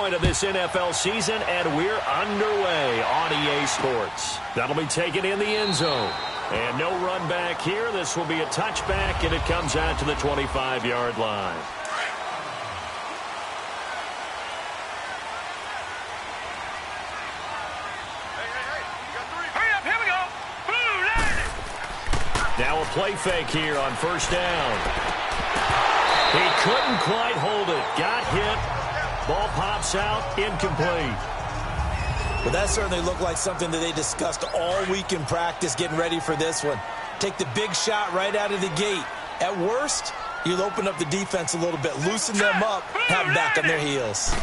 point of this NFL season, and we're underway on EA Sports. That'll be taken in the end zone. And no run back here. This will be a touchback, and it comes out to the 25-yard line. Now a play fake here on first down. He couldn't quite hold it. Got hit. Ball pops out. Incomplete. But that certainly looked like something that they discussed all week in practice getting ready for this one. Take the big shot right out of the gate. At worst, you'll open up the defense a little bit, loosen them up, have them back on their heels.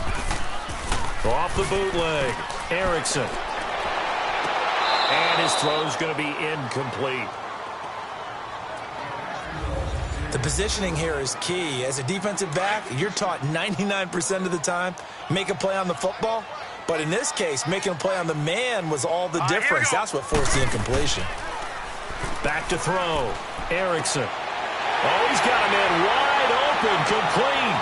Off the bootleg. Erickson. And his throw's going to be incomplete. The positioning here is key. As a defensive back, you're taught 99% of the time, make a play on the football. But in this case, making a play on the man was all the difference. That's what forced the incompletion. Back to throw. Erickson. Oh, he's got a man wide open, complete.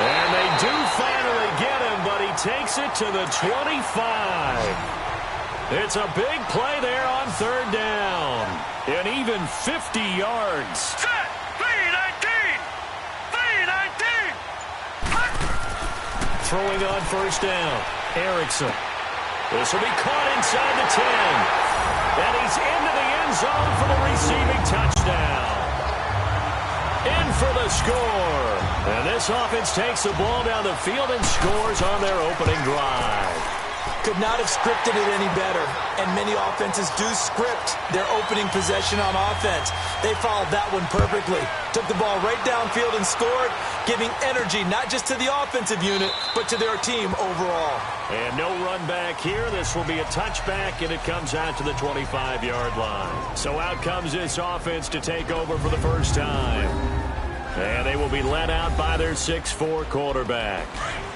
And they do finally get him, but he takes it to the 25. It's a big play there on third down. And even 50 yards. Throwing on first down. Erickson. This will be caught inside the 10. And he's into the end zone for the receiving touchdown. In for the score. And this offense takes the ball down the field and scores on their opening drive. Could not have scripted it any better. And many offenses do script their opening possession on offense. They followed that one perfectly. Took the ball right downfield and scored, giving energy not just to the offensive unit, but to their team overall. And no run back here. This will be a touchback, and it comes out to the 25-yard line. So out comes this offense to take over for the first time. And they will be led out by their 6'4" quarterback.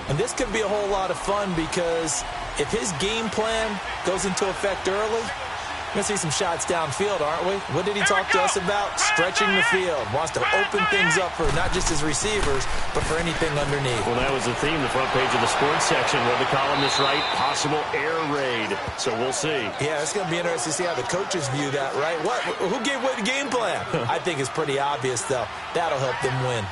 And this could be a whole lot of fun because if his game plan goes into effect early, we're going to see some shots downfield, aren't we? What did he talk to us about? Stretching the field. Wants to open things up for not just his receivers, but for anything underneath. Well, that was the theme, the front page of the sports section, where the columnists write, possible air raid. So we'll see. Yeah, it's going to be interesting to see how the coaches view that, right? Who gave away the game plan? I think it's pretty obvious, though. That'll help them win.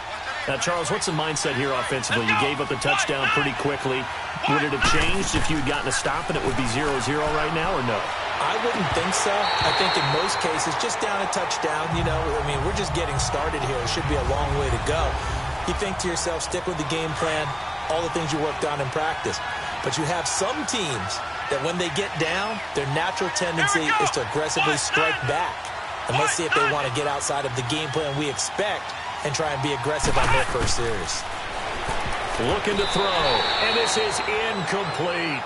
Now, Charles, what's the mindset here offensively? You gave up the touchdown pretty quickly. Would it have changed if you had gotten a stop and it would be 0-0 right now, or no? I wouldn't think so. I think in most cases, just down a touchdown, you know, I mean, we're just getting started here. It should be a long way to go. You think to yourself, stick with the game plan, all the things you worked on in practice. But you have some teams that when they get down, their natural tendency is to aggressively strike back. And let's see if they want to get outside of the game plan we expect and try and be aggressive on their first series. Looking to throw, and this is incomplete.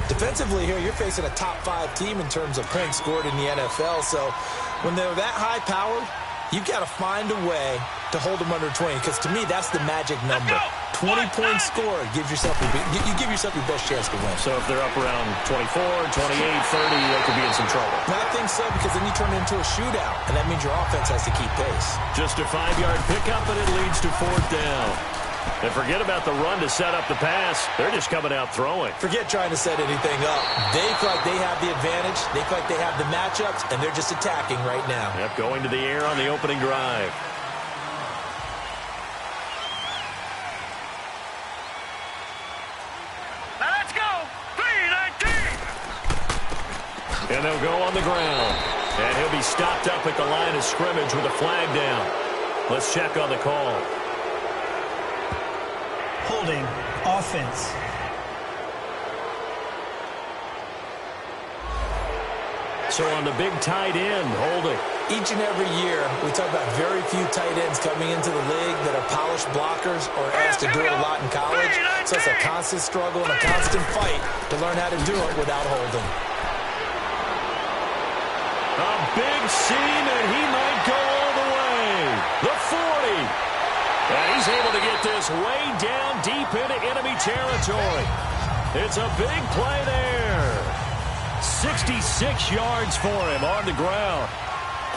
Defensively here, you're facing a top-5 team in terms of points scored in the NFL. So when they're that high-powered, you've got to find a way to hold them under 20. Because to me, that's the magic number. 20 points scored gives yourself you give yourself your best chance to win. So if they're up around 24, 28, 30, they could be in some trouble. I think so, because then you turn it into a shootout, and that means your offense has to keep pace. Just a 5-yard pickup, and it leads to fourth down. And forget about the run to set up the pass. They're just coming out throwing. Forget trying to set anything up. They feel like they have the advantage. They feel like they have the matchups, and they're just attacking right now. Yep, going to the air on the opening drive. Now let's go. 3-19. And they'll go on the ground. And he'll be stopped up at the line of scrimmage with a flag down. Let's check on the call. Holding offense. So on the big tight end, holding. Each and every year, we talk about very few tight ends coming into the league that are polished blockers or asked to do it a lot in college. So it's a constant struggle and a constant fight to learn how to do it without holding. A big seam, and he might go all the way. The 40. And he's able to get this way down deep into enemy territory. It's a big play there. 66 yards for him on the ground.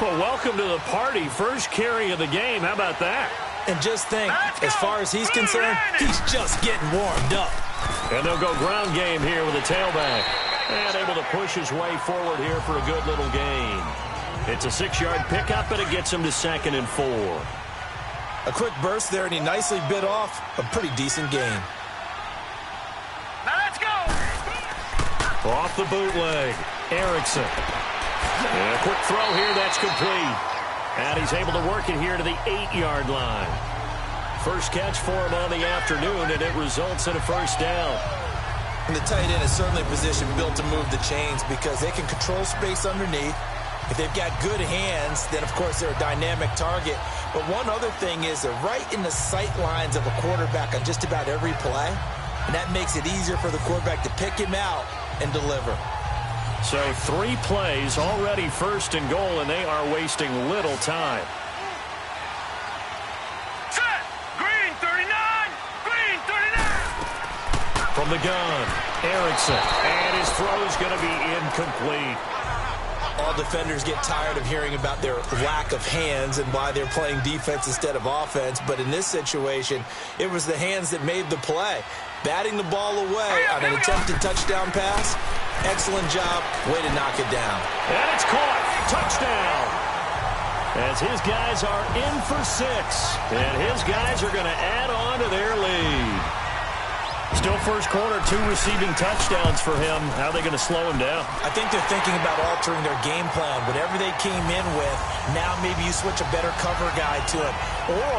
Well, welcome to the party. First carry of the game. How about that? And just think, as far as he's concerned, he's just getting warmed up. And they'll go ground game here with a tailback. And able to push his way forward here for a good little gain. It's a 6-yard pickup, and it gets him to 2nd and 4. A quick burst there, and he nicely bit off a pretty decent gain. Now let's go. Off the bootleg, Erickson. And a quick throw here, that's complete. And he's able to work it here to the 8-yard line. First catch for him on the afternoon, and it results in a first down. And the tight end is certainly a position built to move the chains because they can control space underneath. If they've got good hands, then, of course, they're a dynamic target. But one other thing is they're right in the sight lines of a quarterback on just about every play. And that makes it easier for the quarterback to pick him out and deliver. So 3 plays, already 1st and goal, and they are wasting little time. Set. Green 39. Green 39. From the gun, Erickson. And his throw is going to be incomplete. All defenders get tired of hearing about their lack of hands and why they're playing defense instead of offense. But in this situation, it was the hands that made the play. Batting the ball away on an attempted touchdown pass. Excellent job. Way to knock it down. And it's caught. Touchdown. As his guys are in for 6. And his guys are going to add on to their lead. Still first quarter, 2 receiving touchdowns for him. How are they going to slow him down? I think they're thinking about altering their game plan. Whatever they came in with, now maybe you switch a better cover guy to him. Or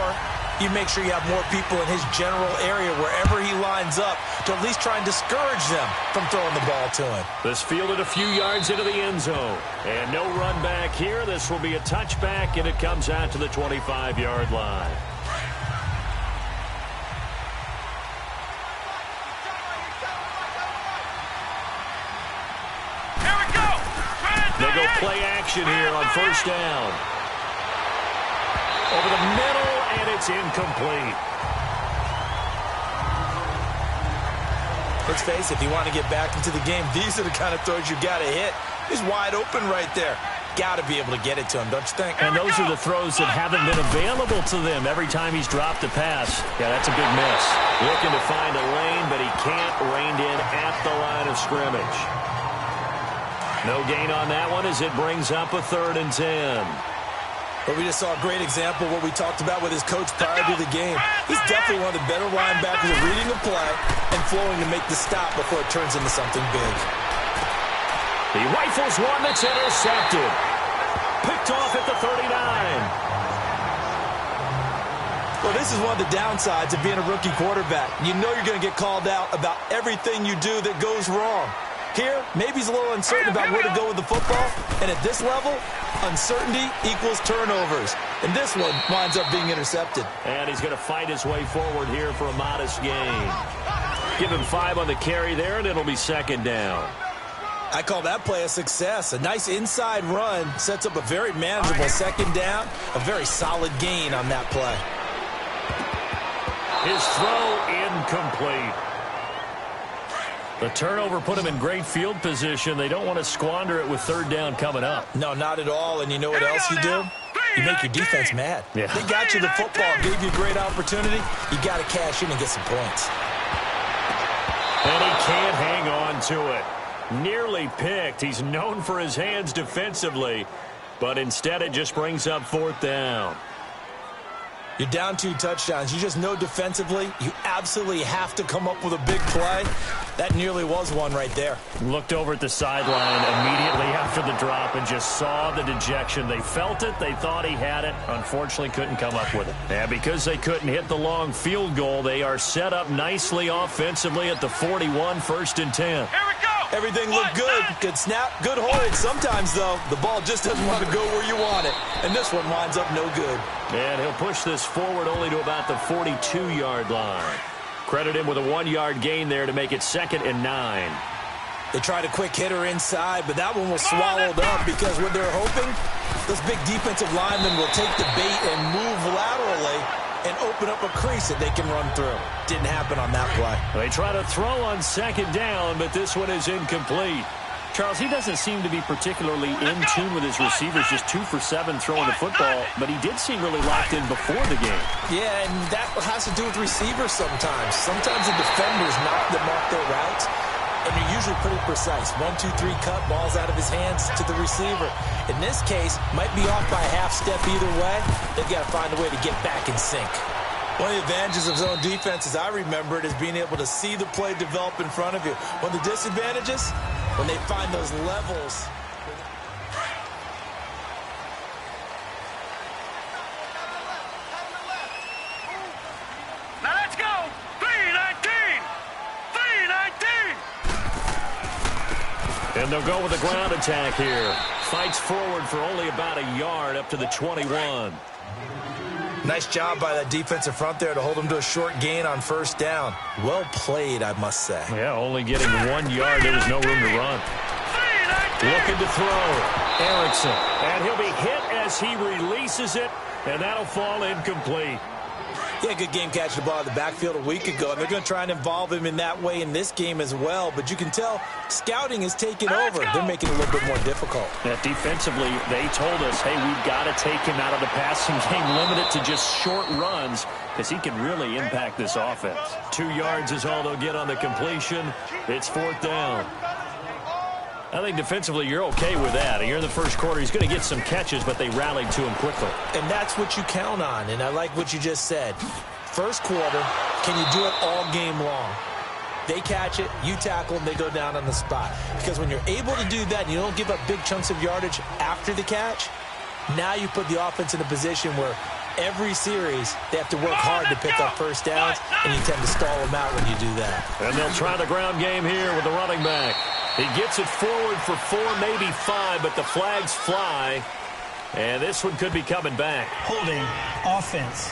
you make sure you have more people in his general area wherever he lines up to at least try and discourage them from throwing the ball to him. This fielded a few yards into the end zone. And no run back here. This will be a touchback, and it comes out to the 25-yard line. They go play action here on first down. Over the middle, and it's incomplete. Let's face it, if you want to get back into the game, these are the kind of throws you got to hit. He's wide open right there. Got to be able to get it to him, don't you think? And those are the throws that haven't been available to them every time he's dropped a pass. Yeah, that's a big miss. Looking to find a lane, but he can't rein in at the line of scrimmage. No gain on that one as it brings up a 3rd and 10. But we just saw a great example of what we talked about with his coach prior to the game. He's definitely one of the better linebackers at reading the play and flowing to make the stop before it turns into something big. He rifles one that's intercepted. Picked off at the 39. Well, this is one of the downsides of being a rookie quarterback. You know you're going to get called out about everything you do that goes wrong. Here, maybe he's a little uncertain about where to go with the football. And at this level, uncertainty equals turnovers. And this one winds up being intercepted. And he's going to fight his way forward here for a modest gain. Give him 5 on the carry there, and it'll be 2nd down. I call that play a success. A nice inside run sets up a very manageable 2nd down. A very solid gain on that play. His throw incomplete. The turnover put him in great field position. They don't want to squander it with 3rd down coming up. No, not at all. And you know what else you do? You make your defense mad. Yeah. They got you the football, gave you a great opportunity. You got to cash in and get some points. And he can't hang on to it. Nearly picked. He's known for his hands defensively, but instead it just brings up 4th down. You're down 2 touchdowns. You just know defensively you absolutely have to come up with a big play. That nearly was one right there. Looked over at the sideline immediately after the drop and just saw the dejection. They felt it. They thought he had it. Unfortunately, couldn't come up with it. And because they couldn't hit the long field goal, they are set up nicely offensively at the 41, 1st and 10. Here we go. Everything looked good. Good snap, good hold. Sometimes, though, the ball just doesn't want to go where you want it. And this one winds up no good. And he'll push this forward only to about the 42-yard line. Credit him with a 1-yard gain there to make it 2nd and 9. They tried a quick hitter inside, but that one was swallowed up because what they're hoping, this big defensive lineman will take the bait and move laterally and open up a crease that they can run through. Didn't happen on that play. They try to throw on 2nd down, but this one is incomplete. Charles, he doesn't seem to be particularly in tune with his receivers, just 2 for 7 throwing the football, but he did seem really locked in before the game. Yeah, and that has to do with receivers sometimes. Sometimes the defenders knock them off their routes, and they're usually pretty precise. 1, 2, 3 cut, balls out of his hands to the receiver. In this case, might be off by a half step either way. They've got to find a way to get back in sync. One of the advantages of zone defense, as I remember it, is being able to see the play develop in front of you. One of the disadvantages, when they find those levels. Now let's go. 3-19. 3-19. And they'll go with the ground attack here. Fights forward for only about a yard up to the 21. Nice job by that defensive front there to hold them to a short gain on first down. Well played, I must say. Yeah, only getting 1 yard. There was no room to run. Looking to throw. Erickson. And he'll be hit as he releases it, and that'll fall incomplete. He had a good game catching the ball in the backfield a week ago, and they're going to try and involve him in that way in this game as well. But you can tell scouting is taking over. They're making it a little bit more difficult. Yeah, defensively, they told us, hey, we've got to take him out of the passing game, limit it to just short runs, because he can really impact this offense. 2 yards is all they'll get on the completion. It's 4th down. I think defensively you're okay with that. Here in the first quarter, he's going to get some catches, but they rallied to him quickly. And that's what you count on, and I like what you just said. First quarter, can you do it all game long? They catch it, you tackle them, they go down on the spot. Because when you're able to do that and you don't give up big chunks of yardage after the catch, now you put the offense in a position where every series they have to work hard to pick up first downs, and you tend to stall them out when you do that. And they'll try the ground game here with the running back. He gets it forward for 4, maybe 5, but the flags fly. And this one could be coming back. Holding offense.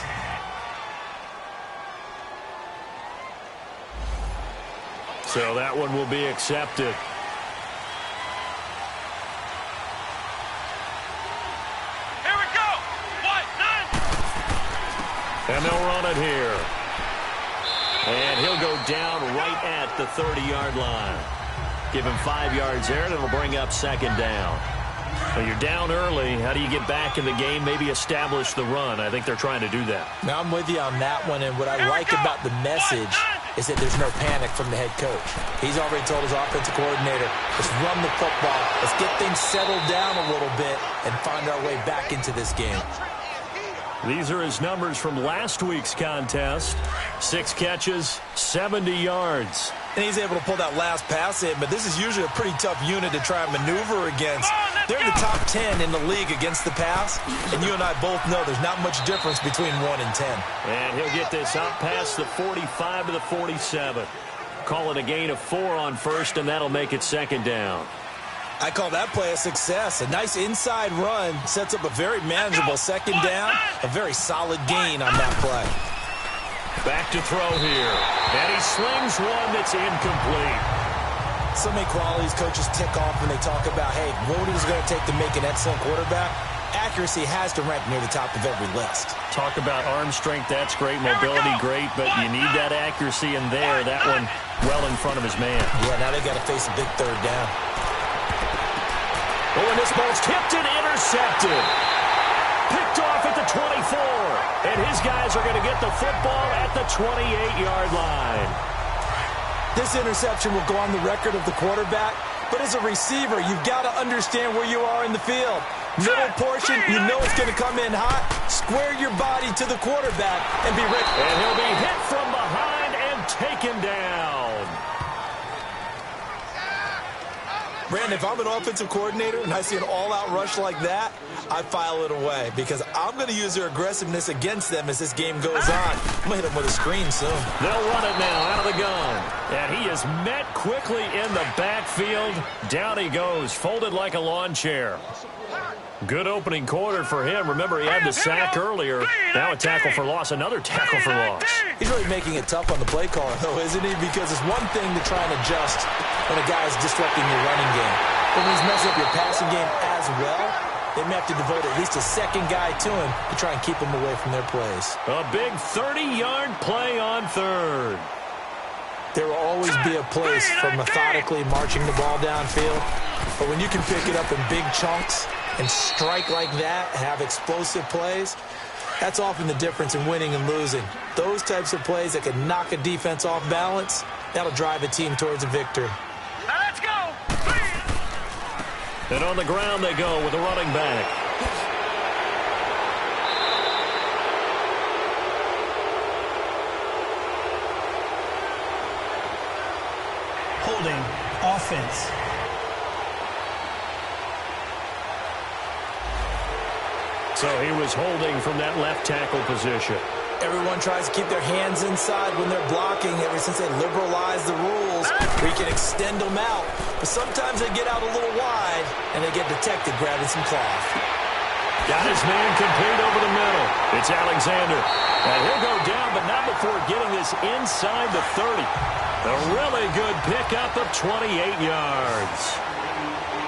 So that one will be accepted. Here we go. 1, 9. And they'll run it here. And he'll go down right at the 30-yard line. Give him 5 yards there, and it'll bring up 2nd down. Well, you're down early. How do you get back in the game? Maybe establish the run. I think they're trying to do that. Now, I'm with you on that one, and what I like about the message is that there's no panic from the head coach. He's already told his offensive coordinator, let's run the football, let's get things settled down a little bit and find our way back into this game. These are his numbers from last week's contest. 6 catches, 70 yards. And he's able to pull that last pass in, but this is usually a pretty tough unit to try and maneuver against. They're in the top 10 in the league against the pass, and you and I both know there's not much difference between 1 and 10. And he'll get this out past the 45 to the 47. Call it a gain of 4 on first, and that'll make it 2nd down. I call that play a success. A nice inside run sets up a very manageable 2nd down, a very solid gain on that play. Back to throw here. And he slings one that's incomplete. So many qualities coaches tick off when they talk about, hey, what is it going to take to make an excellent quarterback? Accuracy has to rank near the top of every list. Talk about arm strength, that's great. Mobility, great. But you need that accuracy in there. That one well in front of his man. Yeah, now they got to face a big 3rd down. Oh, and this ball's tipped and intercepted. Picked off at the 24. And his guys are going to get the football at the 28-yard line. This interception will go on the record of the quarterback, but as a receiver, you've got to understand where you are in the field. Middle portion, you know it's going to come in hot. Square your body to the quarterback and be ready. And he'll be hit from behind and taken down. Brandon, if I'm an offensive coordinator and I see an all-out rush like that, I file it away because I'm going to use their aggressiveness against them as this game goes on. I'm going to hit them with a screen soon. They'll run it now out of the gun. And he is met quickly in the backfield. Down he goes, folded like a lawn chair. Good opening quarter for him. Remember, he had the sack earlier. Now a tackle for loss, another tackle for loss. He's really making it tough on the play caller, though, isn't he? Because it's one thing to try and adjust when a guy is disrupting your running game. But when he's messing up your passing game as well, they may have to devote at least a 2nd guy to him to try and keep him away from their plays. A big 30-yard play on 3rd. There will always be a place for methodically marching the ball downfield. But when you can pick it up in big chunks and strike like that, have explosive plays, that's often the difference in winning and losing. Those types of plays that can knock a defense off balance, that'll drive a team towards a victory. Now let's go. And on the ground they go with a running back. Holding. Offense. So he was holding from that left tackle position. Everyone tries to keep their hands inside when they're blocking ever since they liberalized the rules where you can extend them out. But sometimes they get out a little wide and they get detected grabbing some cloth. Got his man complete over the middle. It's Alexander. And he'll go down, but not before getting this inside the 30. A really good pickup of 28 yards.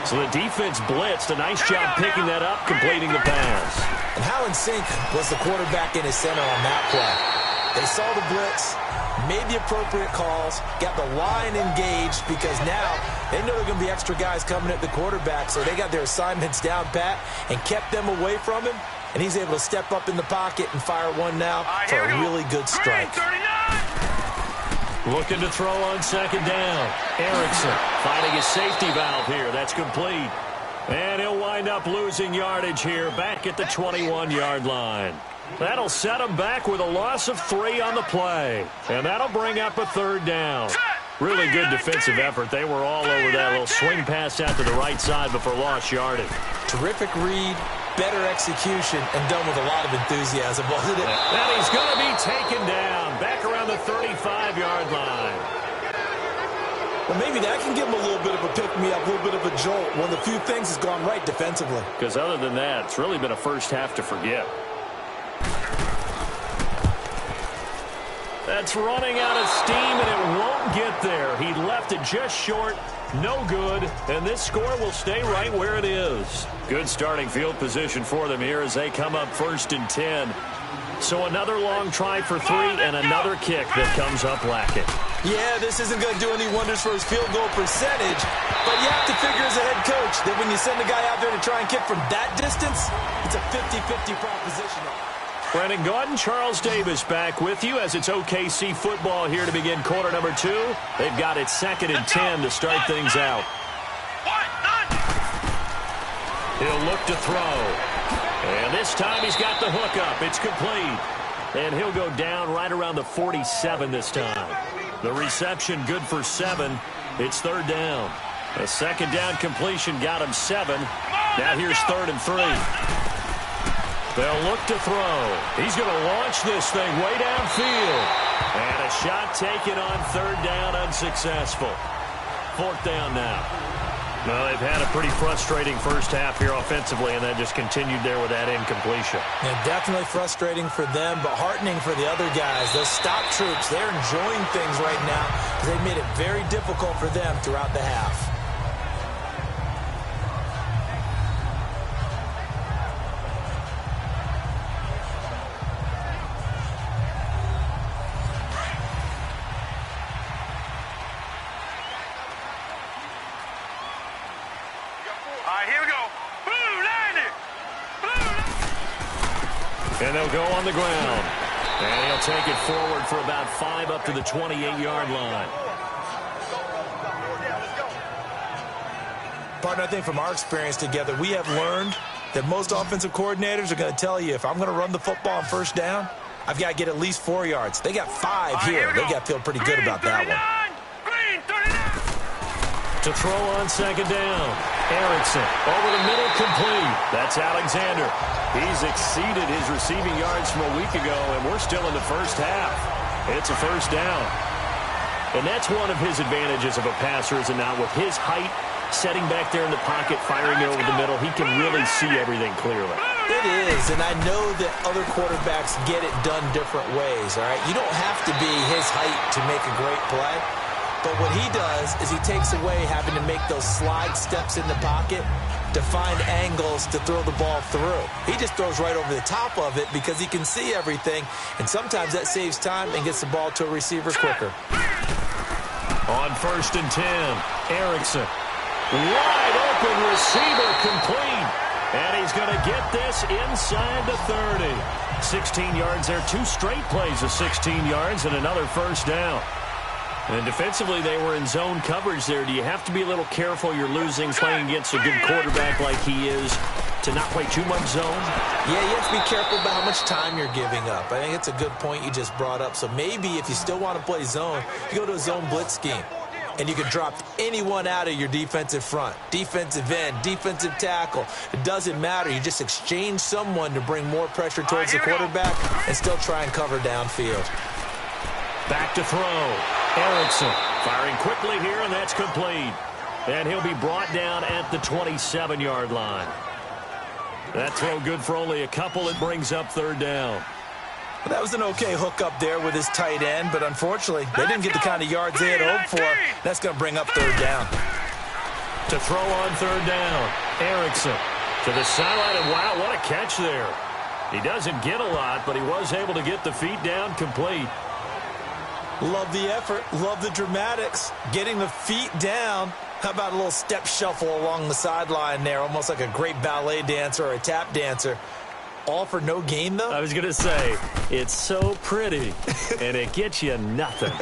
So the defense blitzed. A nice job picking that up, completing the pass. And how in sync was the quarterback in his center on that play? They saw the blitz, made the appropriate calls, got the line engaged because now they know there are going to be extra guys coming at the quarterback, so they got their assignments down pat and kept them away from him, and he's able to step up in the pocket and fire one now for a really good strike. Looking to throw on second down. Erickson finding his safety valve here. That's complete. And he'll wind up losing yardage here back at the 21-yard line. That'll set him back with a loss of 3 on the play. And that'll bring up a third down. Really good defensive effort. They were all over that little swing pass out to the right side before lost yardage. Terrific read, better execution, and done with a lot of enthusiasm, wasn't it? And he's going to be taken down back around the 35-yard line. Well, maybe that can give him a little bit of a pick-me-up, a little bit of a jolt. One of the few things has gone right defensively. Because other than that, it's really been a first half to forget. That's running out of steam, and it won't get there. He left it just short. No good, and this score will stay right where it is. Good starting field position for them here as they come up 1st and 10. So another long try for 3 and another kick that comes up lacking. Yeah, this isn't going to do any wonders for his field goal percentage, but you have to figure as a head coach that when you send a guy out there to try and kick from that distance, it's a 50-50 proposition. Brandon Gaudin, Charles Davis back with you as it's OKC football here to begin quarter number 2. They've got it 2nd and 10 to start things out. He'll look to throw. And this time he's got the hook up. It's complete. And he'll go down right around the 47 this time. The reception good for 7. It's 3rd down. A 2nd down completion got him 7. Now here's 3rd and 3. They'll look to throw. He's going to launch this thing way downfield. And a shot taken on 3rd down, unsuccessful. 4th down now. Well, they've had a pretty frustrating first half here offensively, and that just continued there with that incompletion. Yeah, definitely frustrating for them, but heartening for the other guys. Those stop troops, they're enjoying things right now because they've made it very difficult for them throughout the half. And they'll go on the ground. And he'll take it forward for about 5 up to the 28-yard line. Partner, I think from our experience together, we have learned that most offensive coordinators are going to tell you, if I'm going to run the football on 1st down, I've got to get at least 4 yards. They got 5 here. They got to feel pretty good about that one. To throw on 2nd down. Erickson over the middle, complete. That's Alexander. He's exceeded his receiving yards from a week ago, and we're still in the first half. It's a 1st down. And that's one of his advantages of a passer, is it not? With his height, setting back there in the pocket, firing over the middle, he can really see everything clearly. It is, and I know that other quarterbacks get it done different ways, all right? You don't have to be his height to make a great play. But what he does is he takes away having to make those slide steps in the pocket to find angles to throw the ball through. He just throws right over the top of it because he can see everything, and sometimes that saves time and gets the ball to a receiver quicker. On 1st and 10, Erickson. Wide open receiver complete. And he's going to get this inside the 30. 16 yards there. 2 straight plays of 16 yards and another first down. And defensively, they were in zone coverage there. Do you have to be a little careful? You're losing playing against a good quarterback like he is to not play too much zone? Yeah, you have to be careful about how much time you're giving up. I think it's a good point you just brought up. So maybe if you still want to play zone, you go to a zone blitz scheme. And you can drop anyone out of your defensive front. Defensive end, defensive tackle. It doesn't matter. You just exchange someone to bring more pressure towards the quarterback and still try and cover downfield. Back to throw. Erickson firing quickly here, and that's complete. And he'll be brought down at the 27-yard line. That throw good for only a couple. It brings up 3rd down. Well, that was an okay hook up there with his tight end, but unfortunately, they didn't get the kind of yards they had hoped for. That's going to bring up 3rd down. To throw on 3rd down, Erickson to the sideline, and wow, what a catch there. He doesn't get a lot, but he was able to get the feet down complete. Love the effort. Love the dramatics. Getting the feet down. How about a little step shuffle along the sideline there, almost like a great ballet dancer or a tap dancer. All for no gain, though? I was going to say, it's so pretty, and it gets you nothing.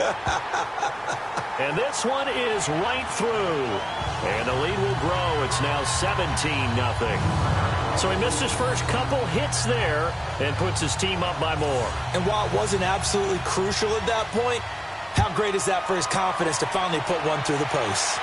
And this one is right through. And the lead will grow. It's now 17-0. So he missed his first couple hits there and puts his team up by more. And while it wasn't absolutely crucial at that point, how great is that for his confidence to finally put one through the post?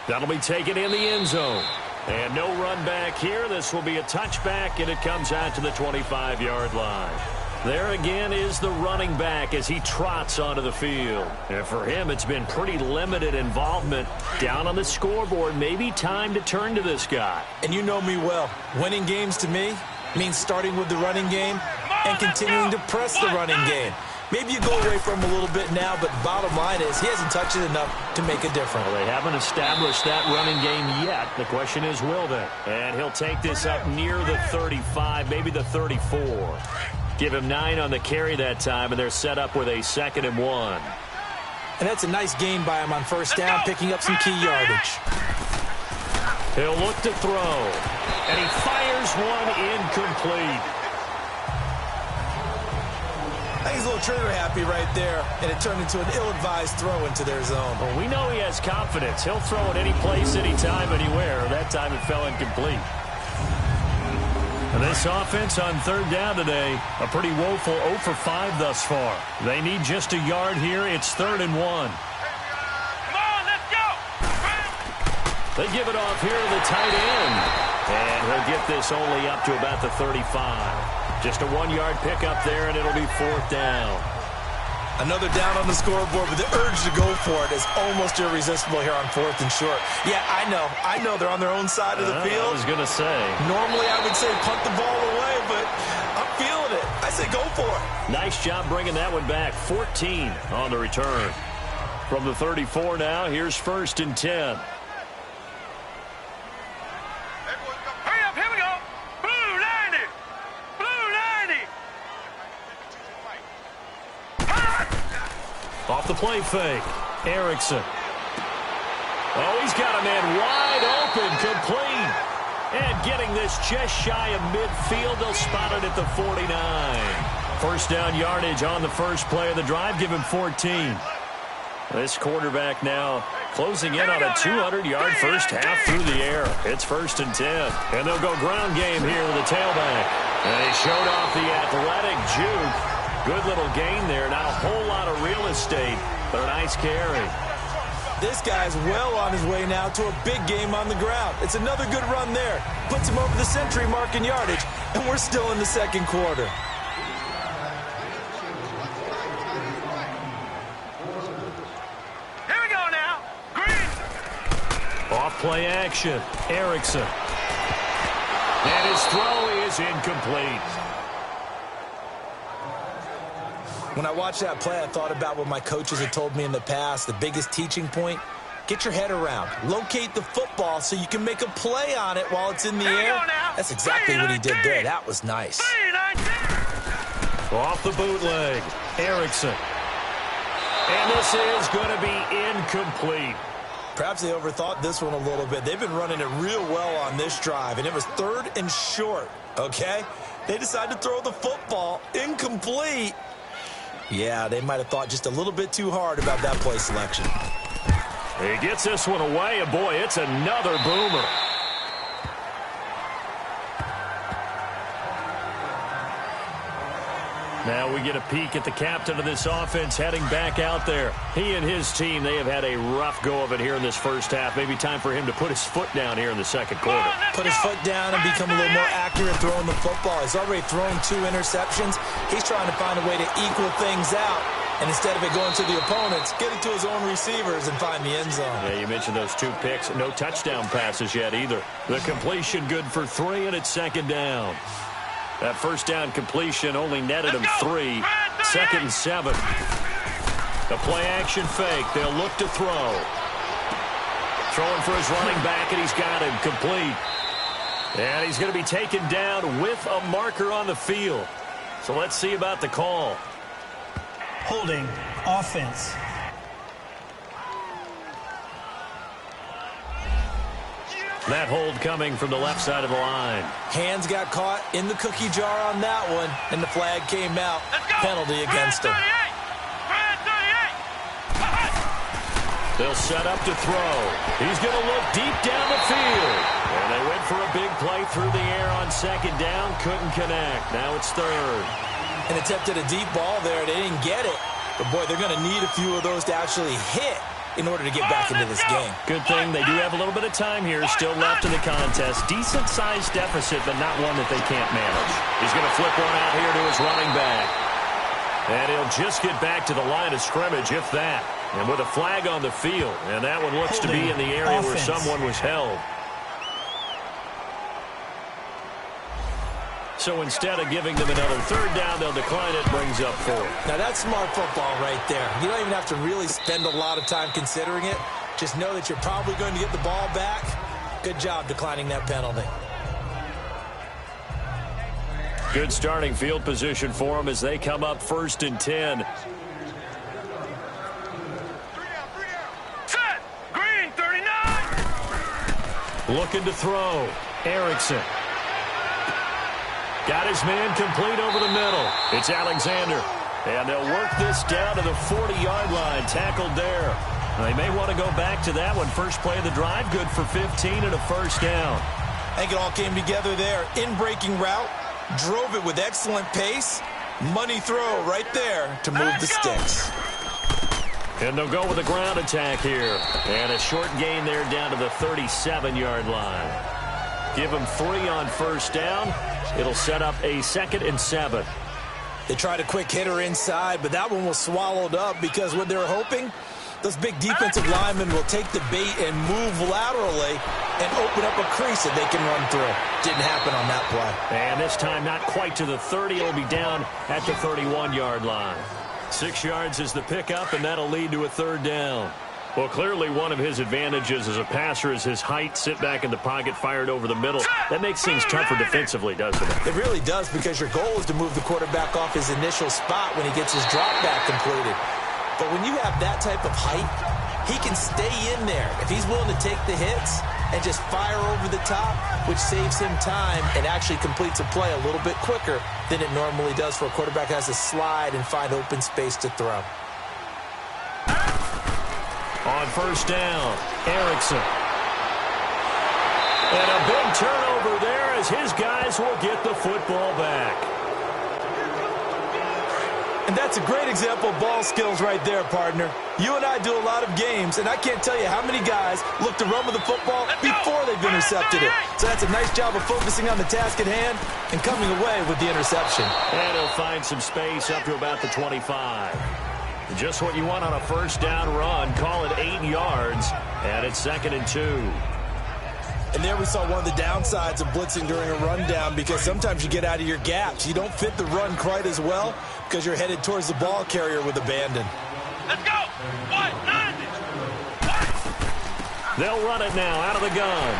That'll be taken in the end zone. And no run back here. This will be a touchback, and it comes out to the 25-yard line. There again is the running back as he trots onto the field. And for him, it's been pretty limited involvement down on the scoreboard. Maybe time to turn to this guy. And you know me well. Winning games to me means starting with the running game and continuing to press the running game. Maybe you go away from him a little bit now, but bottom line is he hasn't touched it enough to make a difference. Well, they haven't established that running game yet. The question is, will they? And he'll take this up near the 35, maybe the 34. Give him 9 on the carry that time, and they're set up with a 2nd and 1. And that's a nice gain by him on 1st down, picking up some key yardage. He'll look to throw, and he fires one incomplete. I think he's a little trigger happy right there, and it turned into an ill-advised throw into their zone. Well, we know he has confidence. He'll throw it any place, anytime, anywhere. That time it fell incomplete. And this offense on 3rd down today, a pretty woeful 0 for 5 thus far. They need just a yard here. It's 3rd and 1. Come on, let's go. They give it off here to the tight end. And he'll get this only up to about the 35. Just a 1-yard pickup there, and it'll be 4th down. Another down on the scoreboard, but the urge to go for it is almost irresistible here on 4th and short. Yeah, I know they're on their own side of the field. I was going to say. Normally I would say punt the ball away, but I'm feeling it. I say go for it. Nice job bringing that one back. 14 on the return. From the 34 now, here's 1st and 10. Hurry up, here we go. Blue 90. Blue 90. Off the play fake. Erickson. Oh, he's got a man wide open, complete. And getting this just shy of midfield. They'll spot it at the 49. 1st down yardage on the first play of the drive. Give him 14. This quarterback now closing in on a 200-yard first half through the air. It's 1st and 10. And they'll go ground game here with the tailback. And he showed off the athletic juke. Good little gain there. Not a whole lot of real estate, but a nice carry. This guy's well on his way now to a big game on the ground. It's another good run there. Puts him over the century mark in yardage, and we're still in the 2nd quarter. Here we go now. Green. Off play action. Erickson. And his throw is incomplete. When I watched that play, I thought about what my coaches had told me in the past. The biggest teaching point, get your head around. Locate the football so you can make a play on it while it's in the air. That's exactly what he did there. That was nice. Off the bootleg. Erickson. And this is going to be incomplete. Perhaps they overthought this one a little bit. They've been running it real well on this drive, and it was 3rd and short, okay? They decided to throw the football incomplete. Yeah, they might have thought just a little bit too hard about that play selection. He gets this one away, and boy, it's another boomer. Now we get a peek at the captain of this offense heading back out there. He and his team, they have had a rough go of it here in this first half. Maybe time for him to put his foot down here in the second quarter. Put his foot down and become a little more accurate throwing the football. He's already thrown 2 interceptions. He's trying to find a way to equal things out. And instead of it going to the opponents, get it to his own receivers and find the end zone. Yeah, you mentioned those 2 picks. No touchdown passes yet either. The completion good for 3, and it's second down. That first down completion only netted him 3. 2nd and 7. The play action fake. They'll look to throw. Throwing for his running back, and he's got him complete. And he's going to be taken down with a marker on the field. So let's see about the call. Holding offense. That hold coming from the left side of the line. Hands got caught in the cookie jar on that one, and the flag came out. Penalty against him. They'll set up to throw. He's going to look deep down the field. And they went for a big play through the air on second down. Couldn't connect. Now it's 3rd. And attempted a deep ball there. They didn't get it. But, boy, they're going to need a few of those to actually hit in order to get back into this game. Good thing they do have a little bit of time here still left in the contest. Decent-sized deficit, but not one that they can't manage. He's going to flip one out here to his running back. And he'll just get back to the line of scrimmage, if that. And with a flag on the field. And that one looks to be in the area where someone was held. So instead of giving them another 3rd down, they'll decline it. Brings up 4. Now, that's smart football right there. You don't even have to really spend a lot of time considering it. Just know that you're probably going to get the ball back. Good job declining that penalty. Good starting field position for them as they come up 1st and 10. Set! Green, 39! Looking to throw. Erickson. Got his man complete over the middle. It's Alexander. And they'll work this down to the 40-yard line. Tackled there. They may want to go back to that one. First play of the drive, good for 15 and a first down. I think it all came together there. In-breaking route. Drove it with excellent pace. Money throw right there to move the sticks. And they'll go with a ground attack here. And a short gain there down to the 37-yard line. Give them 3 on first down. It'll set up a 2nd and 7. They tried a quick hitter inside, but that one was swallowed up because what they're hoping, those big defensive linemen will take the bait and move laterally and open up a crease that they can run through. Didn't happen on that play. And this time not quite to the 30. It'll be down at the 31-yard line. 6 yards is the pickup, and that'll lead to a 3rd down. Well, clearly one of his advantages as a passer is his height. Sit back in the pocket, fired over the middle. That makes things tougher defensively, doesn't it? It really does, because your goal is to move the quarterback off his initial spot when he gets his drop back completed. But when you have that type of height, he can stay in there if he's willing to take the hits and just fire over the top, which saves him time and actually completes a play a little bit quicker than it normally does for a quarterback who has to slide and find open space to throw. On first down, Erickson. And a big turnover there as his guys will get the football back. And that's a great example of ball skills right there, partner. You and I do a lot of games, and I can't tell you how many guys look to run with the football before they've intercepted it. So that's a nice job of focusing on the task at hand and coming away with the interception. And he'll find some space up to about the 25. Just what you want on a first down run. Call it 8 yards, and it's 2nd and 2. And there we saw one of the downsides of blitzing during a rundown, because sometimes you get out of your gaps. You don't fit the run quite as well because you're headed towards the ball carrier with abandon. Let's go! 190! They'll run it now out of the gun.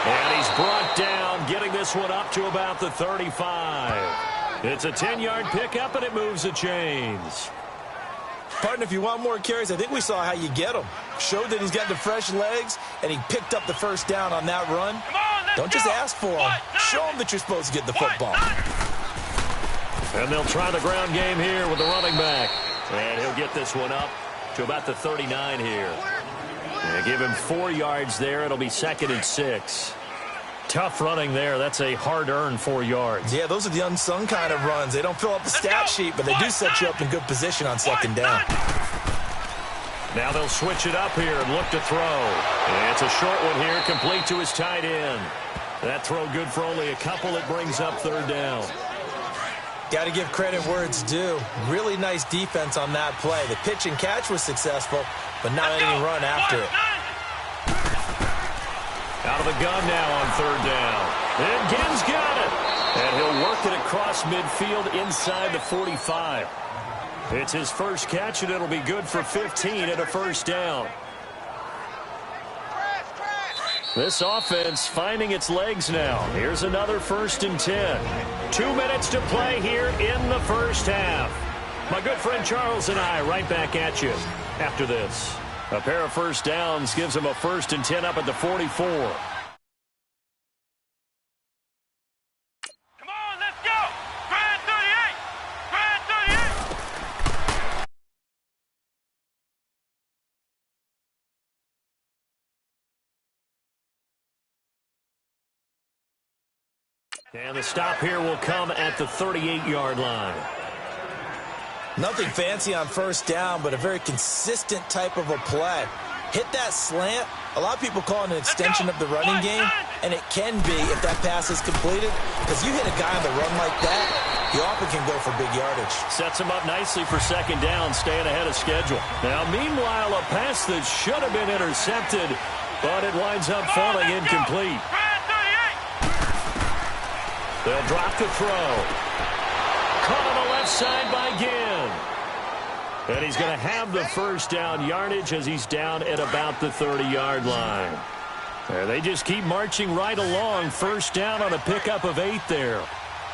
And he's brought down, getting this one up to about the 35. It's a 10-yard pickup, and it moves the chains. Partner, if you want more carries, I think we saw how you get them. Showed that he's got the fresh legs, and he picked up the first down on that run. Don't just ask for him. Show him that you're supposed to get the football. And they'll try the ground game here with the running back. And he'll get this one up to about the 39 here. They give him 4 yards there. It'll be 2nd and 6. Tough running there. That's a hard-earned 4 yards. Yeah, those are the unsung kind of runs. They don't fill up the stat sheet, but they do set you up in good position on 2nd down. Now they'll switch it up here and look to throw. And it's a short one here, complete to his tight end. That throw good for only a couple. It brings up 3rd down. Got to give credit where it's due. Really nice defense on that play. The pitch and catch was successful, but not any run after it. Out of the gun now on 3rd down. And Ginn's got it. And he'll work it across midfield inside the 45. It's his first catch, and it'll be good for 15 and a 1st down. This offense finding its legs now. Here's another 1st and 10. 2 minutes to play here in the first half. My good friend Charles and I right back at you after this. A pair of 1st downs gives him a 1st and 10 up at the 44. Come on, let's go. Grand 38. Grand 38. And the stop here will come at the 38-yard line. Nothing fancy on 1st down, but a very consistent type of a play. Hit that slant. A lot of people call it an extension of the running game, and it can be if that pass is completed, because you hit a guy on the run like that, he often can go for big yardage. Sets him up nicely for 2nd down, staying ahead of schedule. Now, meanwhile, a pass that should have been intercepted, but it winds up falling incomplete. They'll drop the throw. Caught on the left side by Ginn. And he's going to have the 1st down yardage as he's down at about the 30-yard line. And they just keep marching right along. 1st down on a pickup of 8 there.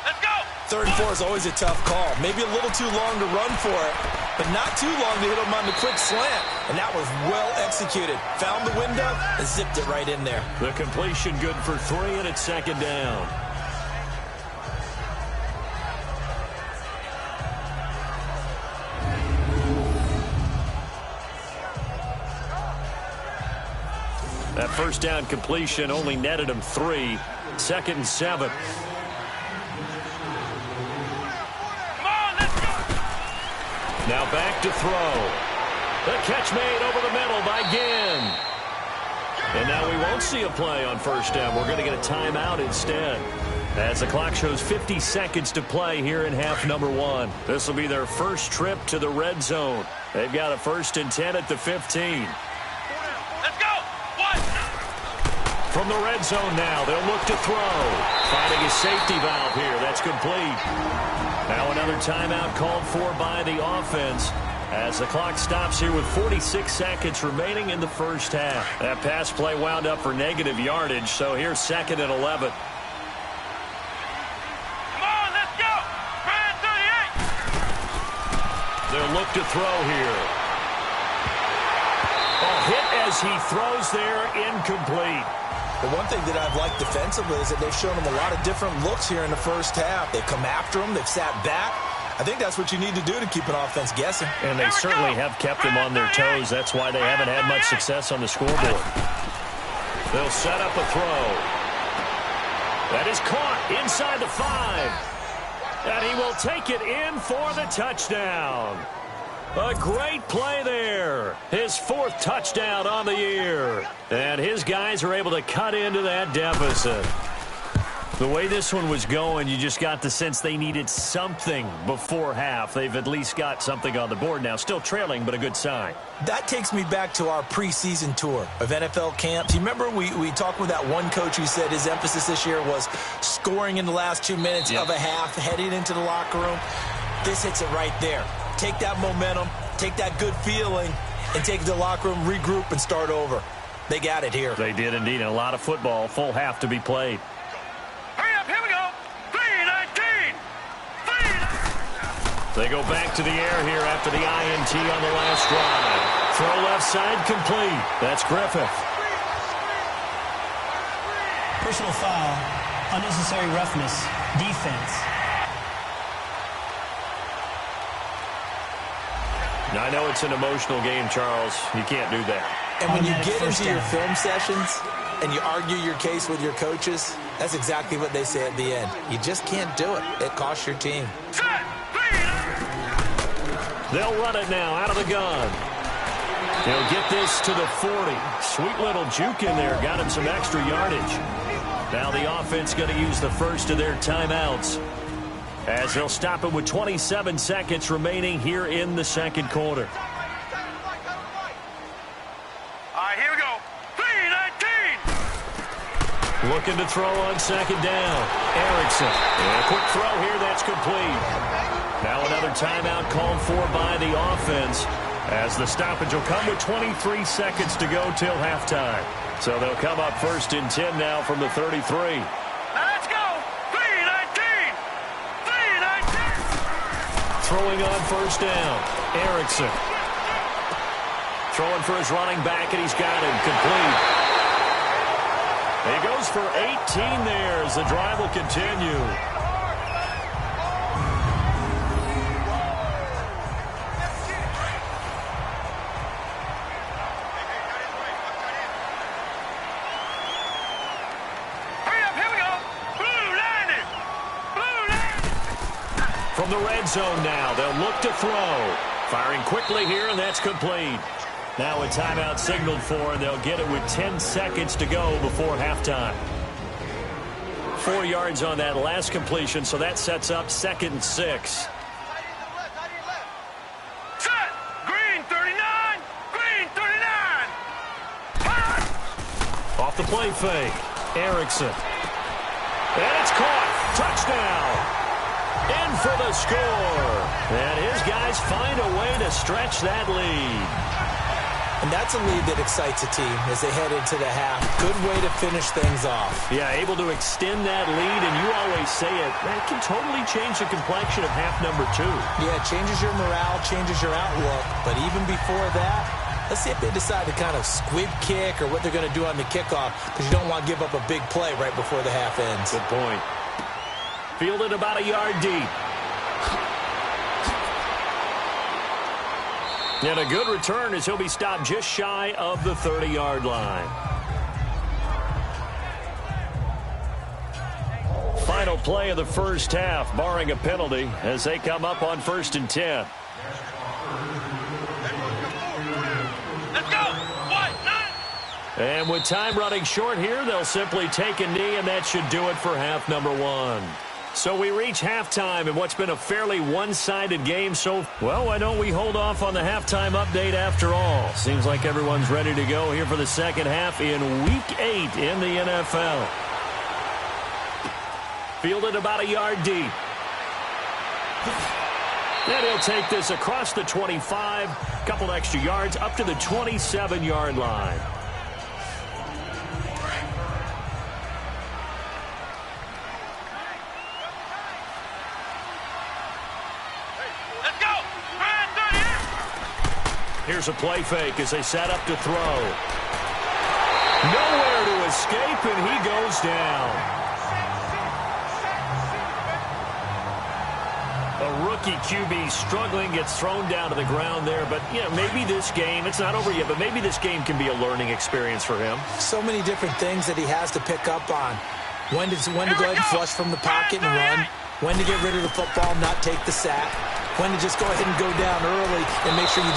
Let's go. 3rd and 4 is always a tough call. Maybe a little too long to run for it, but not too long to hit him on the quick slant. And that was well executed. Found the window and zipped it right in there. The completion good for 3, and it's 2nd down. That 1st down completion only netted him 3. 2nd and 7. Come on, let's go. Now back to throw. The catch made over the middle by Ginn. And now we won't see a play on 1st down. We're going to get a timeout instead, as the clock shows 50 seconds to play here in half number 1. This will be their first trip to the red zone. They've got a 1st and 10 at the 15. From the red zone now, they'll look to throw. Finding a safety valve here. That's complete. Now another timeout called for by the offense as the clock stops here with 46 seconds remaining in the first half. That pass play wound up for negative yardage, so here's 2nd and 11. Come on, let's go. Grand 38. They'll look to throw here. A hit as he throws there, incomplete. The one thing that I've liked defensively is that they've shown him a lot of different looks here in the first half. They've come after him. They've sat back. I think that's what you need to do to keep an offense guessing. And they certainly have kept them on their toes. That's why they haven't had much success on the scoreboard. They'll set up a throw. That is caught inside the 5. And he will take it in for the touchdown. A great play there. His 4th touchdown on the year. And his guys are able to cut into that deficit. The way this one was going, you just got the sense they needed something before half. They've at least got something on the board now. Still trailing, but a good sign. That takes me back to our preseason tour of NFL camps. You remember we talked with that one coach who said his emphasis this year was scoring in the last 2 minutes of a half, heading into the locker room. This hits it right there. Take that momentum, take that good feeling, and take it to the locker room, regroup, and start over. They got it here. They did indeed. And a lot of football, full half to be played. Hurry up, here we go. 3:19. They go back to the air here after the INT on the last drive. Throw left side complete. That's Griffith. Personal foul, unnecessary roughness, defense. Now, I know it's an emotional game, Charles. You can't do that. And when you get into your film sessions and you argue your case with your coaches, that's exactly what they say at the end. You just can't do it. It costs your team. They'll run it now out of the gun. They'll get this to the 40. Sweet little juke in there. Got him some extra yardage. Now the offense going to use the first of their timeouts, as they'll stop it with 27 seconds remaining here in the second quarter. All right, here we go. 3-19. Looking to throw on second down. Erickson. And a quick throw here that's complete. Now another timeout called for by the offense, as the stoppage will come with 23 seconds to go till halftime. So they'll come up first and 10 now from the 33. Now let's go. 3-19. 3-19. Throwing on first down. Erickson. Throwing for his running back, and he's got him complete. He goes for 18 there as the drive will continue. From the red zone now, they'll look to throw. Firing quickly here, and that's complete. Now a timeout signaled for, and they'll get it with 10 seconds to go before halftime. 4 yards on that last completion, so that sets up 2nd and 6. Set. Green 39. Green 39. Off the play fake. Erickson. And it's caught. Touchdown. In for the score. And his guys find a way to stretch that lead. And that's a lead that excites a team as they head into the half. Good way to finish things off. Yeah, able to extend that lead, and you always say it, that can totally change the complexion of half number 2. Yeah, it changes your morale, changes your outlook. But even before that, let's see if they decide to kind of squib kick or what they're going to do on the kickoff, because you don't want to give up a big play right before the half ends. Good point. Fielded about a yard deep. And a good return as he'll be stopped just shy of the 30-yard line. Final play of the first half, barring a penalty, as they come up on 1st and 10. Let's go. 1-9. And with time running short here, they'll simply take a knee, and that should do it for half number 1. So we reach halftime in what's been a fairly one-sided game. So, well, why don't we hold off on the halftime update after all? Seems like everyone's ready to go here for the second half in Week 8 in the NFL. Fielded about a yard deep. And he'll take this across the 25, couple extra yards up to the 27-yard line. Here's a play fake as they set up to throw. Nowhere to escape, and he goes down. A rookie QB struggling, gets thrown down to the ground there. But, yeah, maybe this game, it's not over yet, but maybe this game can be a learning experience for him. So many different things that he has to pick up on. When to go ahead and flush from the pocket and run. When to get rid of the football, not take the sack. When to just go ahead and go down early and make sure you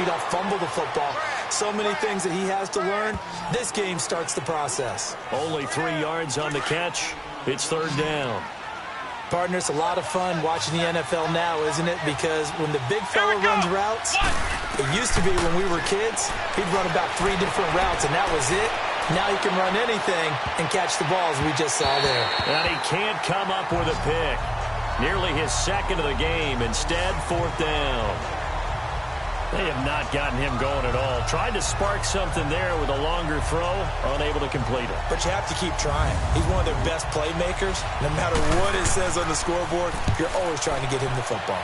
don't fumble the football. So many things that he has to learn. This game starts the process. Only 3 yards on the catch. It's 3rd down. Partner, it's a lot of fun watching the NFL now, isn't it? Because when the big fella runs routes, it used to be when we were kids, he'd run about 3 different routes, and that was it. Now he can run anything and catch the balls we just saw there. And he can't come up with a pick. Nearly his 2nd of the game. Instead, 4th down. They have not gotten him going at all. Tried to spark something there with a longer throw. Unable to complete it. But you have to keep trying. He's one of their best playmakers. No matter what it says on the scoreboard, you're always trying to get him the football.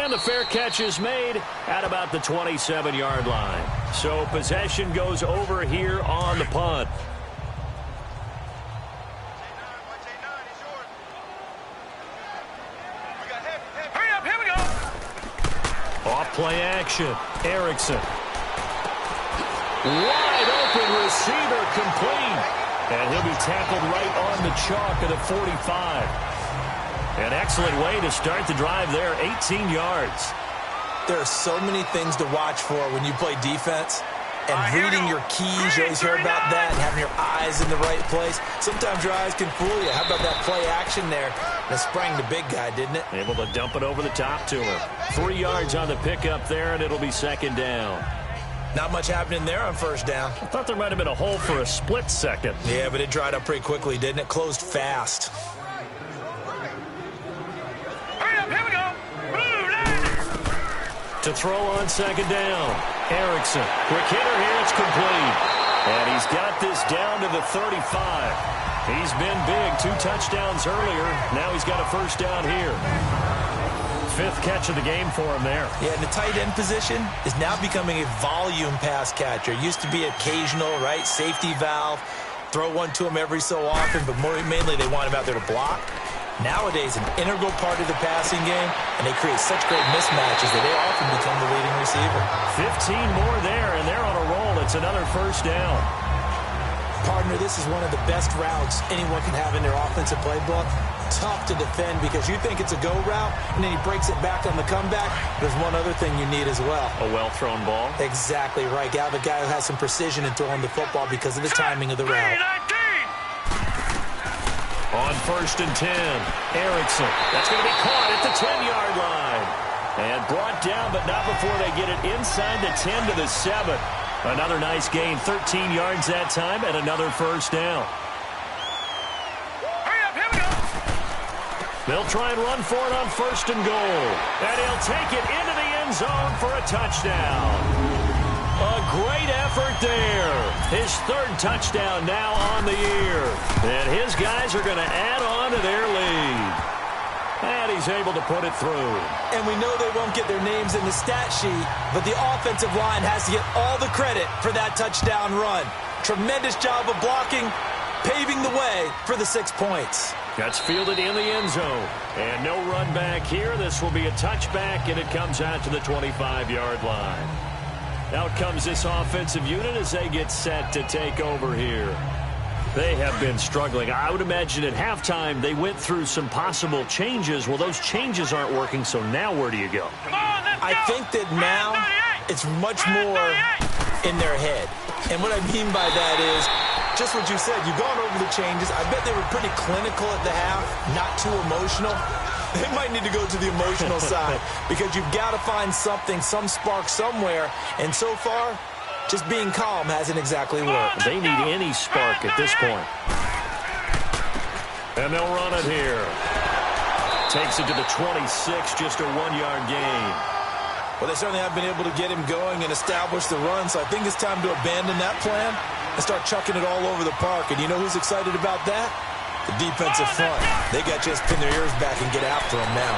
And the fair catch is made at about the 27-yard line. So possession goes over here on the punt. Hurry up, here we go. Off play action. Erickson. Wide open receiver complete. And he'll be tackled right on the chalk of the 45. An excellent way to start the drive there, 18 yards. There are so many things to watch for when you play defense. And reading your keys, you always hear about that, and having your eyes in the right place. Sometimes your eyes can fool you. How about that play action there? And it sprang the big guy, didn't it? Able to dump it over the top to him. 3 yards on the pickup there, and it'll be second down. Not much happening there on first down. I thought there might have been a hole for a split second. Yeah, but it dried up pretty quickly, didn't it? Closed fast. Hurry up, here we go. Blue line. To throw on second down. Erickson. Quick hitter here. It's complete. And he's got this down to the 35. He's been big. 2 touchdowns earlier. Now he's got a first down here. 5th catch of the game for him there. Yeah, and the tight end position is now becoming a volume pass catcher. Used to be occasional, right? Safety valve. Throw one to him every so often, but mainly they want him out there to block. Nowadays, an integral part of the passing game, and they create such great mismatches that they often become the leading receiver. 15 more there, and they're on a roll. It's another first down. Partner, this is one of the best routes anyone can have in their offensive playbook. Tough to defend because you think it's a go route, and then he breaks it back on the comeback. There's one other thing you need as well. A well-thrown ball. Exactly right. You have a guy who has some precision in throwing the football because of the timing of the route. On 1st and 10, Erickson. That's going to be caught at the 10-yard line. And brought down, but not before they get it inside the 10 to the 7. Another nice gain, 13 yards that time, and another first down. Hurry up, here we go. They'll try and run for it on 1st and goal. And he'll take it into the end zone for a touchdown. A great effort there. His 3rd touchdown now on the year. And his guys are going to add on to their lead. And he's able to put it through. And we know they won't get their names in the stat sheet, but the offensive line has to get all the credit for that touchdown run. Tremendous job of blocking, paving the way for the 6 points. That's fielded in the end zone. And no run back here. This will be a touchback, and it comes out to the 25-yard line. Out comes this offensive unit as they get set to take over here. They have been struggling. I would imagine at halftime they went through some possible changes. Well, those changes aren't working, so now where do you go? I think that now it's much more in their head. And what I mean by that is just what you said. You've gone over the changes. I bet they were pretty clinical at the half, not too emotional. They might need to go to the emotional side because you've got to find something, some spark somewhere. And so far, just being calm hasn't exactly worked. They need any spark at this point. And they'll run it here. Takes it to the 26, just a 1-yard gain. Well, they certainly have been able to get him going and establish the run, so I think it's time to abandon that plan and start chucking it all over the park. And you know who's excited about that? The defensive front. They got to just pin their ears back and get after him now.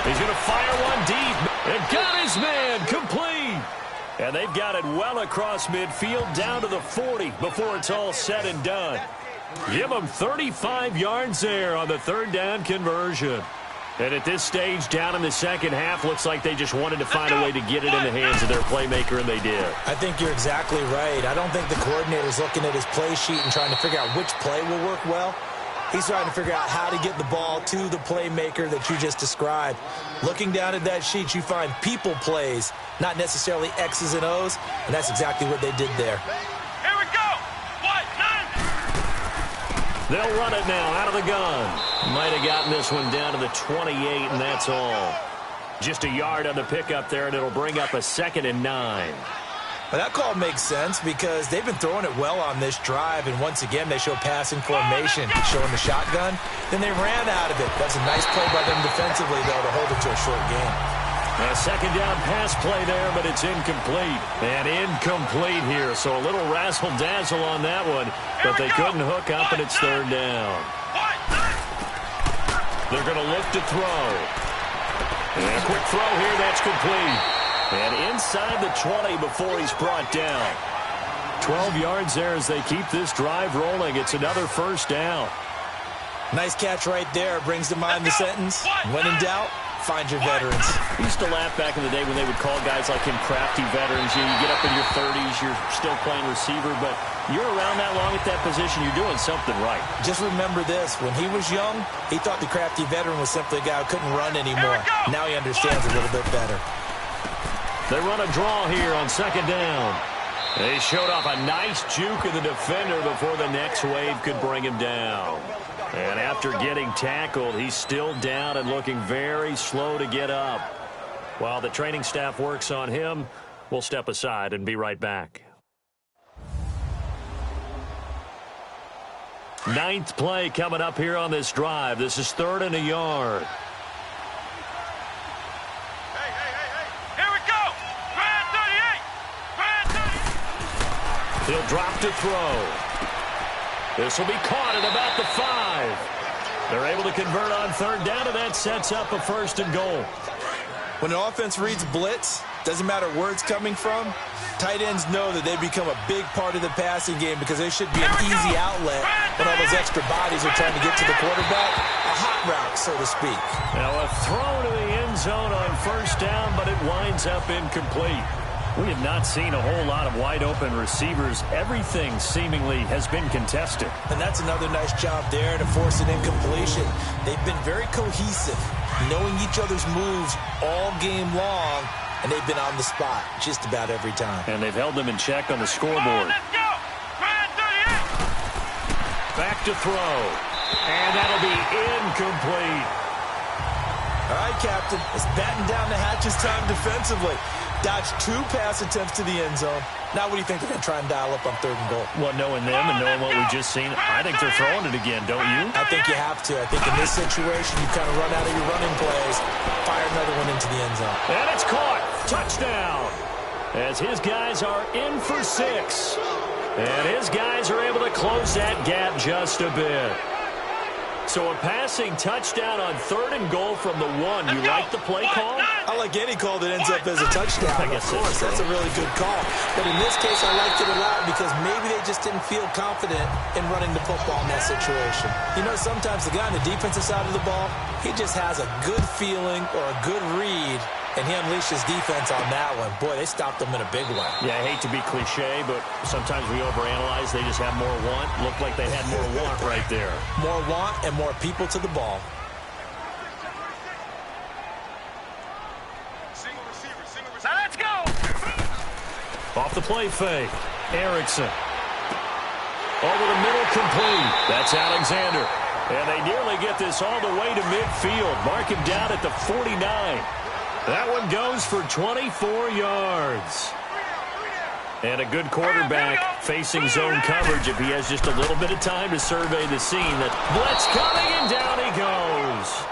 He's going to fire one deep. And got his man complete. And they've got it well across midfield down to the 40 before it's all said and done. Give them 35 yards there on the 3rd down conversion. And at this stage, down in the second half, looks like they just wanted to find a way to get it in the hands of their playmaker, and they did. I think you're exactly right. I don't think the coordinator's looking at his play sheet and trying to figure out which play will work well. He's trying to figure out how to get the ball to the playmaker that you just described. Looking down at that sheet, you find people plays, not necessarily X's and O's, and that's exactly what they did there. Here we go. What? They'll run it now out of the gun. Might have gotten this one down to the 28, and that's all. Just a yard on the pickup there, and it'll bring up a 2nd and 9. Well, that call makes sense because they've been throwing it well on this drive, and once again, they show passing formation, showing the shotgun. Then they ran out of it. That's a nice play by them defensively, though, to hold it to a short game. A 2nd down pass play there, but it's incomplete. And incomplete here, so a little razzle-dazzle on that one, but they couldn't hook up, and it's 3rd down. They're going to look to throw. And a quick throw here, that's complete. And inside the 20 before he's brought down. 12 yards there as they keep this drive rolling. It's another first down. Nice catch right there. Brings to mind the sentence, when in doubt, find your veterans. We used to laugh back in the day when they would call guys like him crafty veterans. You get up in your 30s, you're still playing receiver, but you're around that long at that position, you're doing something right. Just remember this. When he was young, he thought the crafty veteran was simply a guy who couldn't run anymore. Now he understands a little bit better. They run a draw here on second down. They showed off a nice juke of the defender before the next wave could bring him down. And after getting tackled, he's still down and looking very slow to get up. While the training staff works on him, we'll step aside and be right back. Ninth play coming up here on this drive. This is 3rd and a yard. Here we go. Grand 38. He'll drop to throw. This will be caught at about the 5. They're able to convert on 3rd down, and that sets up a 1st and goal. When an offense reads blitz, doesn't matter where it's coming from, tight ends know that they become a big part of the passing game because they should be an easy outlet when all those extra bodies are trying to get to the quarterback. A hot route, so to speak. Now a throw to the end zone on 1st down, but it winds up incomplete. We have not seen a whole lot of wide-open receivers. Everything seemingly has been contested. And that's another nice job there to force an incompletion. They've been very cohesive, knowing each other's moves all game long, and they've been on the spot just about every time. And they've held them in check on the scoreboard. Let's go. Grand 38. Back to throw. And that'll be incomplete. All right, Captain. It's batten down the hatches time defensively. Dodged 2 pass attempts to the end zone. Now what do you think they're going to try and dial up on 3rd and goal? Well, knowing them and knowing what we've just seen, I think they're throwing it again, don't you? I think you have to. I think in this situation, you kind of run out of your running plays, fire another one into the end zone. And it's caught. Touchdown. As his guys are in for 6. And his guys are able to close that gap just a bit. So a passing touchdown on 3rd and goal from the 1. You like the play call? I like any call that ends up as a touchdown. I guess of course, that's a really good call. But in this case, I liked it a lot because maybe they just didn't feel confident in running the football in that situation. You know, sometimes the guy on the defensive side of the ball, he just has a good feeling or a good read, and he unleashed his defense on that one. Boy, they stopped him in a big way. Yeah, I hate to be cliche, but sometimes we overanalyze. They just have more want. Looked like they had more want right there. More want and more people to the ball. Now let's go. Off the play fake. Erickson. Over the middle, complete. That's Alexander. And they nearly get this all the way to midfield. Mark him down at the 49. That one goes for 24 yards. And a good quarterback facing zone coverage if he has just a little bit of time to survey the scene. That blitz coming, and down he goes.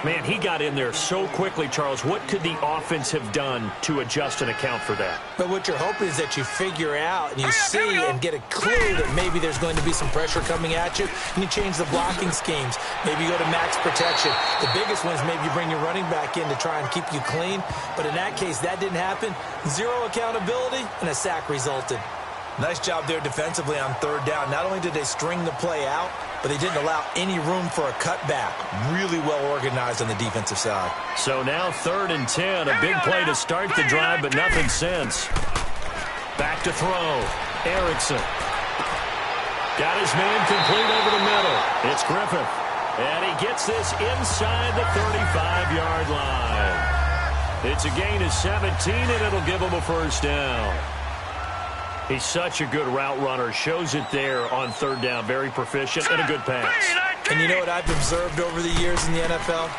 Man, he got in there so quickly, Charles. What could the offense have done to adjust and account for that? But what you're hoping is that you figure out and you see and get a clue that maybe there's going to be some pressure coming at you, and you change the blocking schemes. Maybe you go to max protection. The biggest one is maybe you bring your running back in to try and keep you clean. But in that case, that didn't happen. 0 accountability, and a sack resulted. Nice job there defensively on 3rd down. Not only did they string the play out, but they didn't allow any room for a cutback. Really well organized on the defensive side. So now 3rd and 10. A big play to start the drive, but nothing since. Back to throw. Erickson. Got his man complete over the middle. It's Griffith. And he gets this inside the 35-yard line. It's a gain of 17, and it'll give him a 1st down. He's such a good route runner. Shows it there on 3rd down. Very proficient and a good pass. And you know what I've observed over the years in the NFL?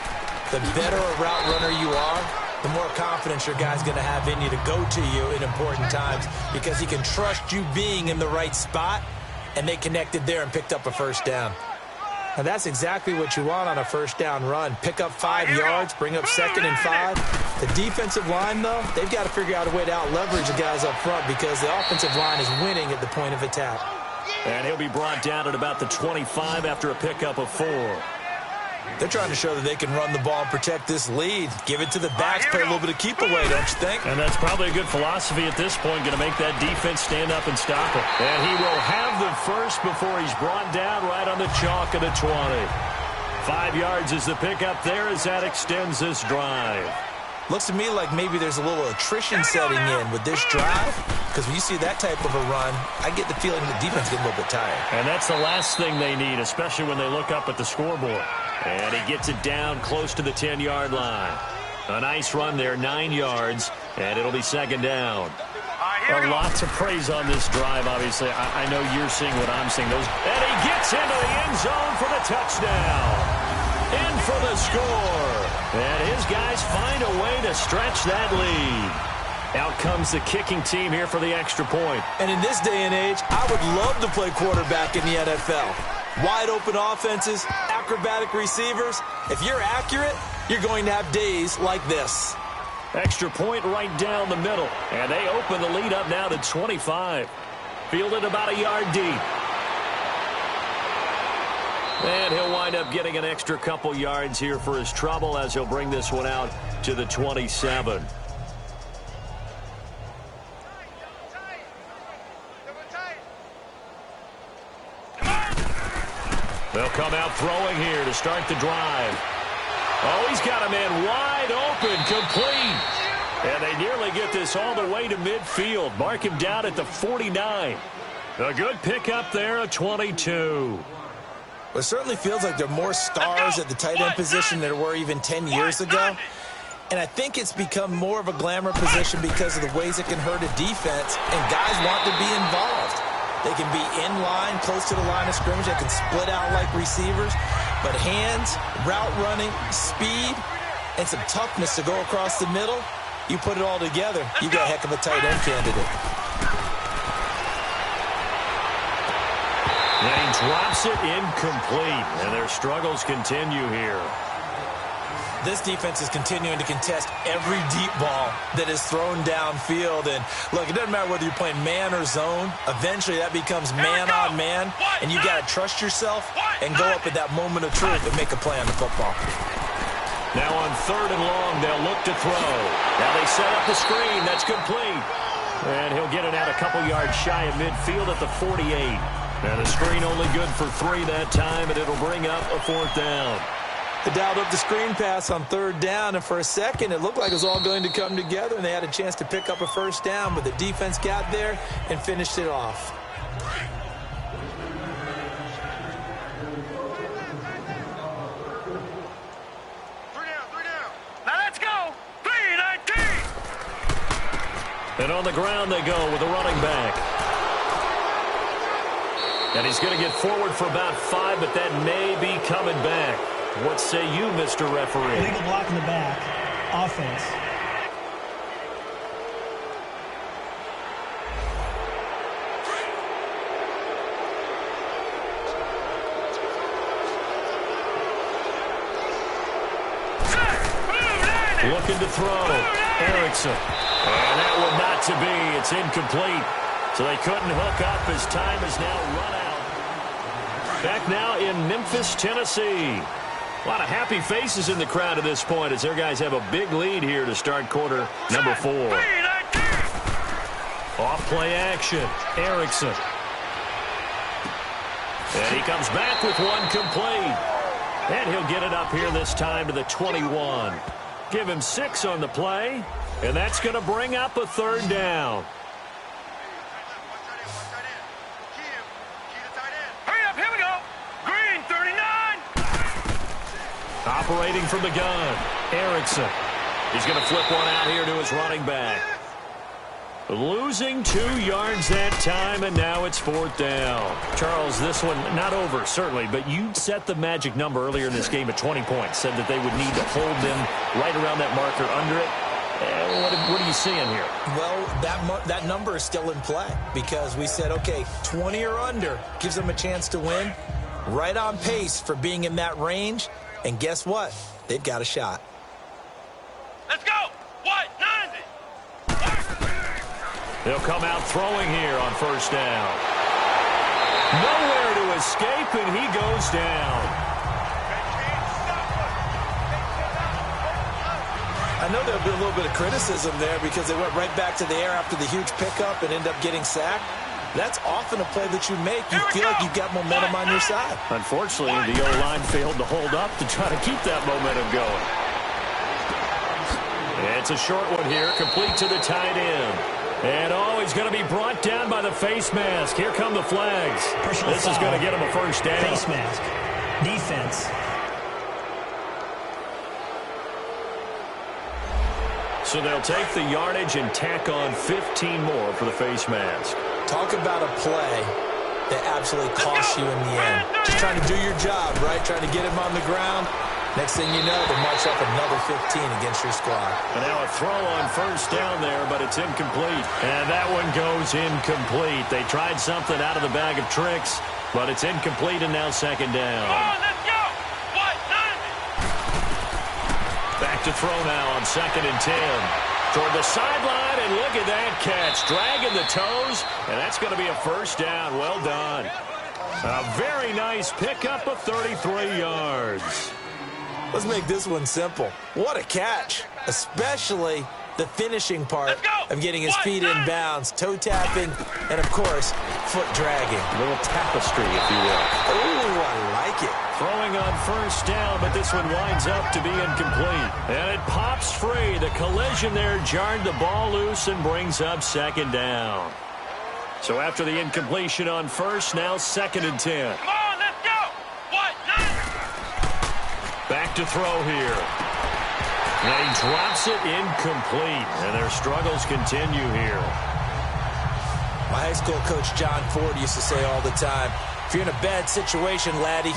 The better a route runner you are, the more confidence your guy's going to have in you to go to you in important times because he can trust you being in the right spot, and they connected there and picked up a 1st down. Now, that's exactly what you want on a 1st down run. Pick up 5 yards, bring up 2nd and 5. The defensive line, though, they've got to figure out a way to out-leverage the guys up front because the offensive line is winning at the point of attack. And he'll be brought down at about the 25 after a pickup of 4. They're trying to show that they can run the ball and protect this lead. Give it to the backs, play a little bit of keep away, don't you think? And that's probably a good philosophy at this point, going to make that defense stand up and stop it. And he will have the first before he's brought down right on the chalk of the 20. 5 yards is the pickup there as that extends this drive. Looks to me like maybe there's a little attrition setting in with this drive, because when you see that type of a run, I get the feeling the defense gets a little bit tired. And that's the last thing they need, especially when they look up at the scoreboard. And he gets it down close to the 10-yard line. A nice run there, 9 yards, and it'll be second down. Lots of praise on this drive, obviously. I know you're seeing what I'm seeing. And he gets into the end zone for the touchdown. In for the score. And his guys find a way to stretch that lead. Out comes the kicking team here for the extra point. And in this day and age, I would love to play quarterback in the NFL. Wide open offenses, acrobatic receivers. If you're accurate, you're going to have days like this. Extra point right down the middle. And they open the lead up now to 25. Fielded about a yard deep. And he'll wind up getting an extra couple yards here for his trouble as he'll bring this one out to the 27. They'll come out throwing here to start the drive. Oh, he's got a man wide open, complete. And they nearly get this all the way to midfield. Mark him down at the 49. A good pickup there, a 22. Well, it certainly feels like there are more stars at the tight end position than there were even 10 years ago. And I think it's become more of a glamour position because of the ways it can hurt a defense, and guys want to be involved. They can be in line, close to the line of scrimmage. They can split out like receivers. But hands, route running, speed, and some toughness to go across the middle, you put it all together, you got a heck of a tight end candidate. And he drops it incomplete, and their struggles continue here. This defense is continuing to contest every deep ball that is thrown downfield. And, look, it doesn't matter whether you're playing man or zone. Eventually, that becomes man on man, and you got to trust yourself and go up at that moment of truth and make a play on the football. Now on 3rd and long, they'll look to throw. Now they set up the screen. That's complete. And he'll get it out a couple yards shy of midfield at the 48. And the screen only good for 3 that time, and it'll bring up a 4th down. They dialed up the screen pass on 3rd down, and for a second, it looked like it was all going to come together, and they had a chance to pick up a 1st down, but the defense got there and finished it off. Three down. Now let's go. 3-19. And on the ground they go with the running back. And he's going to get forward for about 5, but that may be coming back. What say you, Mr. Referee? Illegal block in the back. Offense. Looking to throw. Erickson. And that one not to be. It's incomplete. So they couldn't hook up as time is now run out. Back now in Memphis, Tennessee. A lot of happy faces in the crowd at this point as their guys have a big lead here to start quarter number 4. Off play action. Erickson. And he comes back with one complete. And he'll get it up here this time to the 21. Give him 6 on the play. And that's going to bring up a 3rd down. Operating from the gun, Erickson. He's going to flip one out here to his running back. Losing 2 yards that time, and now it's 4th down. Charles, this one not over, certainly, but you set the magic number earlier in this game at 20 points. Said that they would need to hold them right around that marker under it. What are you seeing here? Well, that number is still in play because we said, okay, 20 or under gives them a chance to win. Right on pace for being in that range. And guess what? They've got a shot. Let's go. What? 90. They'll come out throwing here on 1st down. Nowhere to escape, and he goes down. know there'll be a little bit of criticism there because they went right back to the air after the huge pickup and end up getting sacked. That's often a play that you make. You feel like you've got momentum on your side. Unfortunately, the O-line failed to hold up to try to keep that momentum going. It's a short one here, complete to the tight end. And, he's going to be brought down by the face mask. Here come the flags. This is going to get him a first down. Face mask. Defense. So they'll take the yardage and tack on 15 more for the face mask. Talk about a play that absolutely costs you in the end. Just trying to do your job, right? Trying to get him on the ground. Next thing you know, they march up another 15 against your squad. And now a throw on first down there, but it's incomplete. And that one goes incomplete. They tried something out of the bag of tricks, but it's incomplete and now second down. Come on, let's go. What? Back to throw now on 2nd and 10. Toward the sideline, and look at that catch. Dragging the toes, and that's going to be a first down. Well done. A very nice pickup of 33 yards. Let's make this one simple. What a catch, especially the finishing part of getting his feet in bounds, toe tapping, and, of course, foot dragging. A little tapestry, if you will. Oh, I like it. Throwing on first down, but this one winds up to be incomplete. And it pops free. The collision there jarred the ball loose and brings up second down. So after the incompletion on first, now 2nd and 10. Come on, let's go. What? Back to throw here. And he drops it incomplete. And their struggles continue here. My high school coach, John Ford, used to say all the time, if you're in a bad situation, laddie,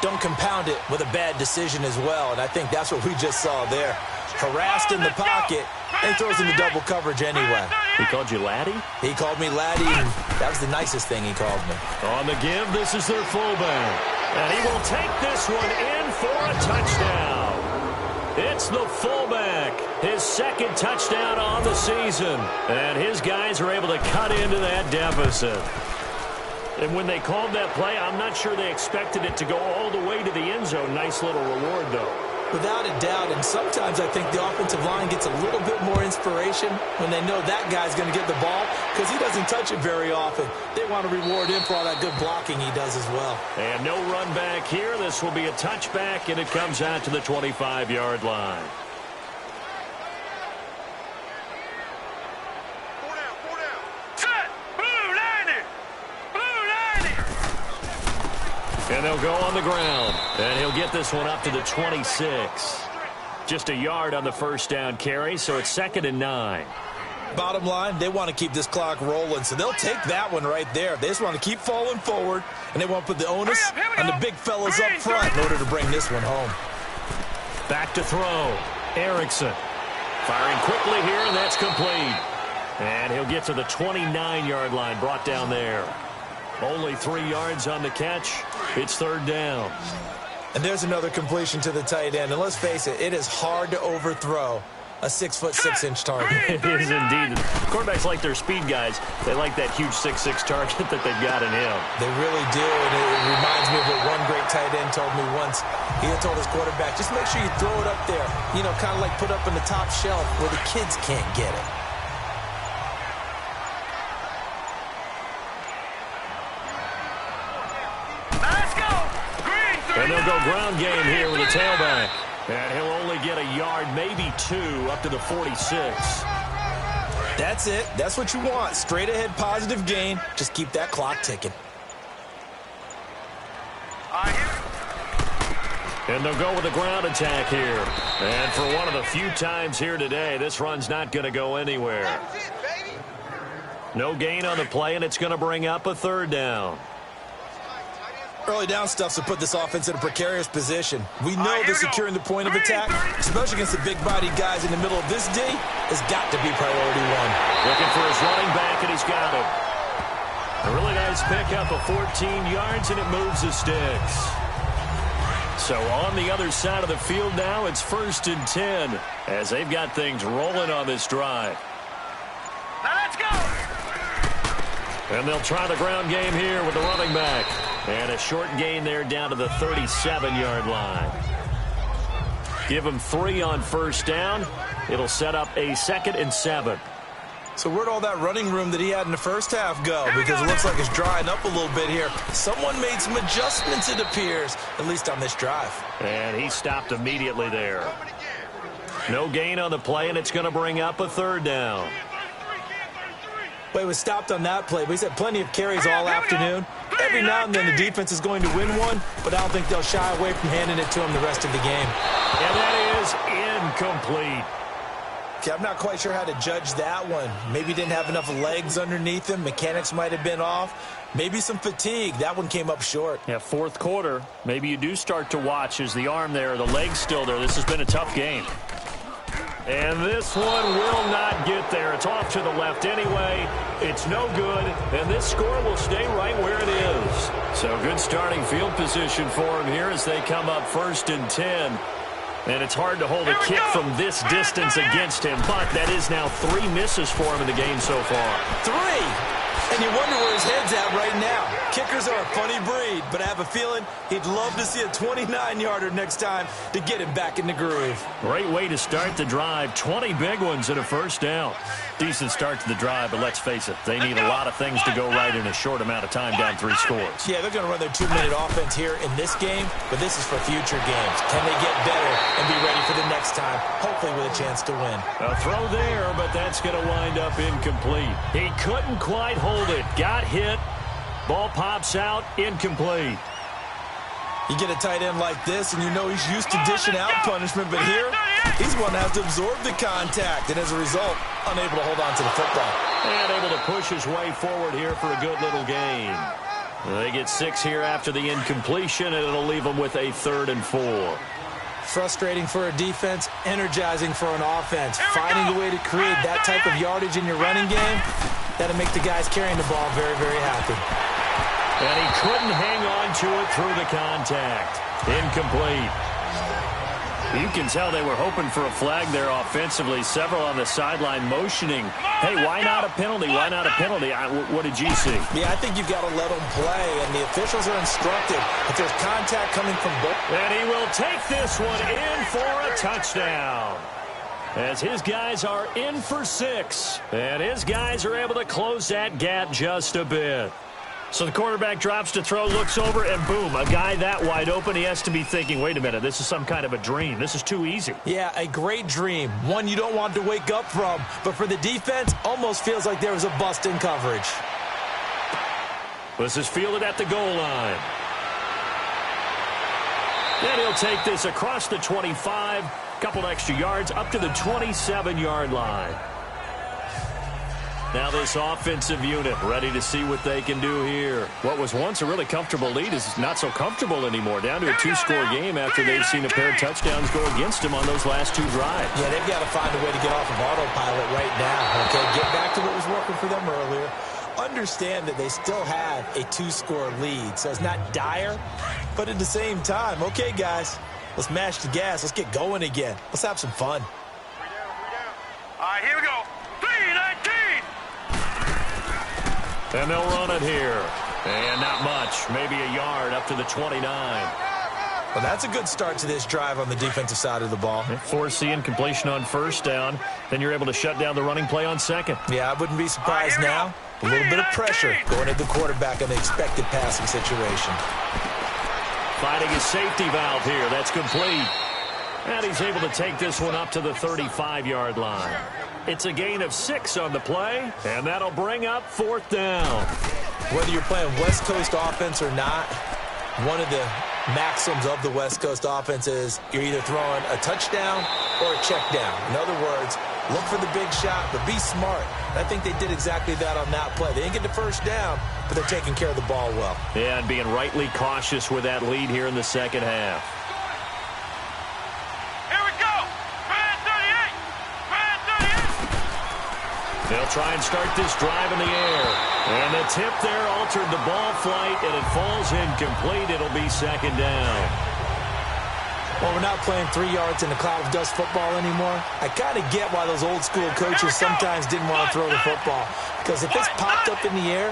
don't compound it with a bad decision as well. And I think that's what we just saw there. Harassed in the pocket, and he throws into double coverage anyway. He called you laddie? He called me laddie, and that was the nicest thing he called me. On the give, this is their fullback. And he will take this one in for a touchdown. It's the fullback, his 2nd touchdown on the season. And his guys are able to cut into that deficit. And when they called that play, I'm not sure they expected it to go all the way to the end zone. Nice little reward, though. Without a doubt, and sometimes I think the offensive line gets a little bit more inspiration when they know that guy's going to get the ball because he doesn't touch it very often. They want to reward him for all that good blocking he does as well. And no run back here. This will be a touchback, and it comes out to the 25-yard line. And they'll go on the ground. And he'll get this one up to the 26. Just a yard on the first down carry, so it's 2nd and 9. Bottom line, they want to keep this clock rolling, so they'll take that one right there. They just want to keep falling forward, and they want to put the onus on the big fellas up front in order to bring this one home. Back to throw. Erickson firing quickly here, and that's complete. And he'll get to the 29-yard line, brought down there. Only 3 yards on the catch. It's 3rd down. And there's another completion to the tight end. And let's face it, it is hard to overthrow a 6'6" target. It is indeed. Quarterbacks like their speed guys. They like that huge 6'6" target that they've got in him. They really do. And it reminds me of what one great tight end told me once. He had told his quarterback, just make sure you throw it up there. You know, kind of like put up in the top shelf where the kids can't get it. And they'll go ground game here with a tailback. And he'll only get a yard, maybe 2, up to the 46. That's it. That's what you want. Straight ahead positive gain. Just keep that clock ticking. And they'll go with a ground attack here. And for one of the few times here today, this run's not going to go anywhere. No gain on the play, and it's going to bring up a 3rd down. Early down stuff to put this offense in a precarious position. We know that securing the point of attack, especially against the big-bodied guys in the middle of this day, has got to be priority 1. Looking for his running back, and he's got him. A really nice pickup of 14 yards, and it moves the sticks. So on the other side of the field now, it's 1st and 10, as they've got things rolling on this drive. Now let's go. And they'll try the ground game here with the running back. And a short gain there down to the 37-yard line. Give them 3 on first down. It'll set up a 2nd and 7. So where'd all that running room that he had in the first half go? Because it looks like it's drying up a little bit here. Someone made some adjustments, it appears, at least on this drive. And he stopped immediately there. No gain on the play, and it's going to bring up a 3rd down. Well, he was stopped on that play, but he's had plenty of carries all afternoon. Every now and then the defense is going to win one, but I don't think they'll shy away from handing it to him the rest of the game. And that is incomplete. Okay, I'm not quite sure how to judge that one. Maybe he didn't have enough legs underneath him. Mechanics might have been off. Maybe some fatigue. That one came up short. Yeah, 4th quarter. Maybe you do start to watch. Is the arm there, the leg's still there? This has been a tough game. And this one will not get there. It's off to the left anyway. It's no good, and this score will stay right where it is. So good starting field position for him here as they come up 1st and 10. And it's hard to hold a kick from this distance against him, but that is now 3 misses for him in the game so far. 3! And you wonder where his head's at right now. Kickers are a funny breed, but I have a feeling he'd love to see a 29-yarder next time to get him back in the groove. Great way to start the drive. 20 big ones and a 1st down. Decent start to the drive, but let's face it, they need a lot of things to go right in a short amount of time down 3 scores. Yeah, they're going to run their 2-minute offense here in this game, but this is for future games. Can they get better and be ready for the next time, hopefully with a chance to win? A throw there, but that's going to wind up incomplete. He couldn't quite hold it. Got hit. Ball pops out, incomplete. You get a tight end like this, and you know he's used to dishing out punishment, but here, he's going to have to absorb the contact, and as a result, unable to hold on to the football. And able to push his way forward here for a good little gain. They get 6 here after the incompletion, and it'll leave them with a 3rd and 4. Frustrating for a defense, energizing for an offense. Finding a way to create that type of yardage in your running game, that'll make the guys carrying the ball very, very happy. And he couldn't hang on to it through the contact. Incomplete. You can tell they were hoping for a flag there offensively. Several on the sideline motioning. Hey, why not a penalty? Why not a penalty? What did you see? Yeah, I think you've got to let them play, and the officials are instructed. If there's contact coming from both. And he will take this one in for a touchdown. As his guys are in for 6. And his guys are able to close that gap just a bit. So the quarterback drops to throw, looks over, and boom, a guy that wide open, he has to be thinking, wait a minute, this is some kind of a dream. This is too easy. Yeah, a great dream. One you don't want to wake up from. But for the defense, almost feels like there was a bust in coverage. This is fielded at the goal line. And he'll take this across the 25, couple extra yards, up to the 27-yard line. Now this offensive unit ready to see what they can do here. What was once a really comfortable lead is not so comfortable anymore. Down to a 2-score game after they've seen a pair of touchdowns go against them on those last 2 drives. Yeah, they've got to find a way to get off of autopilot right now. Okay, get back to what was working for them earlier. Understand that they still have a 2-score lead, so it's not dire, but at the same time, okay, guys, let's mash the gas. Let's get going again. Let's have some fun. All right, here we go. 3-19. And they'll run it here. And not much. Maybe a yard up to the 29. Well, that's a good start to this drive on the defensive side of the ball. Force the incompletion on 1st down. Then you're able to shut down the running play on 2nd. Yeah, I wouldn't be surprised now. A little bit of pressure going at the quarterback on the expected passing situation. Finding his safety valve here. That's complete. And he's able to take this one up to the 35-yard line. It's a gain of 6 on the play, and that'll bring up 4th down. Whether you're playing West Coast offense or not, one of the maxims of the West Coast offense is you're either throwing a touchdown or a check down. In other words, look for the big shot, but be smart. And I think they did exactly that on that play. They didn't get the 1st down, but they're taking care of the ball well. Yeah, and being rightly cautious with that lead here in the 2nd half. They'll try and start this drive in the air. And the tip there altered the ball flight, and it falls incomplete. It'll be 2nd down. Well, we're not playing 3 yards in a cloud of dust football anymore. I kind of get why those old school coaches sometimes didn't want to throw the football. Because if it's popped up in the air,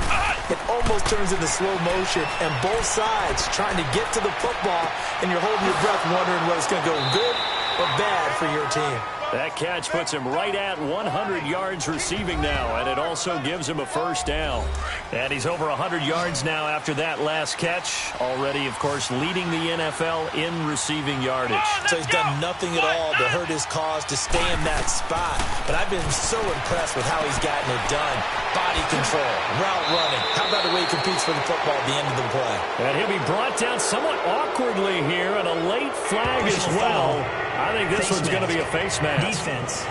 it almost turns into slow motion. And both sides trying to get to the football, and you're holding your breath wondering whether it's going to go good or bad for your team. That catch puts him right at 100 yards receiving now, and it also gives him a first down. And he's over 100 yards now after that last catch. Already, of course, leading the NFL in receiving yardage. So he's done nothing at all to hurt his cause, to stay in that spot. But I've been so impressed with how he's gotten it done. Body control, route running. How about the way he competes for the football at the end of the play? And he'll be brought down somewhat awkwardly here, and a late flag as well. I think this one's going to be a face mask. Defense.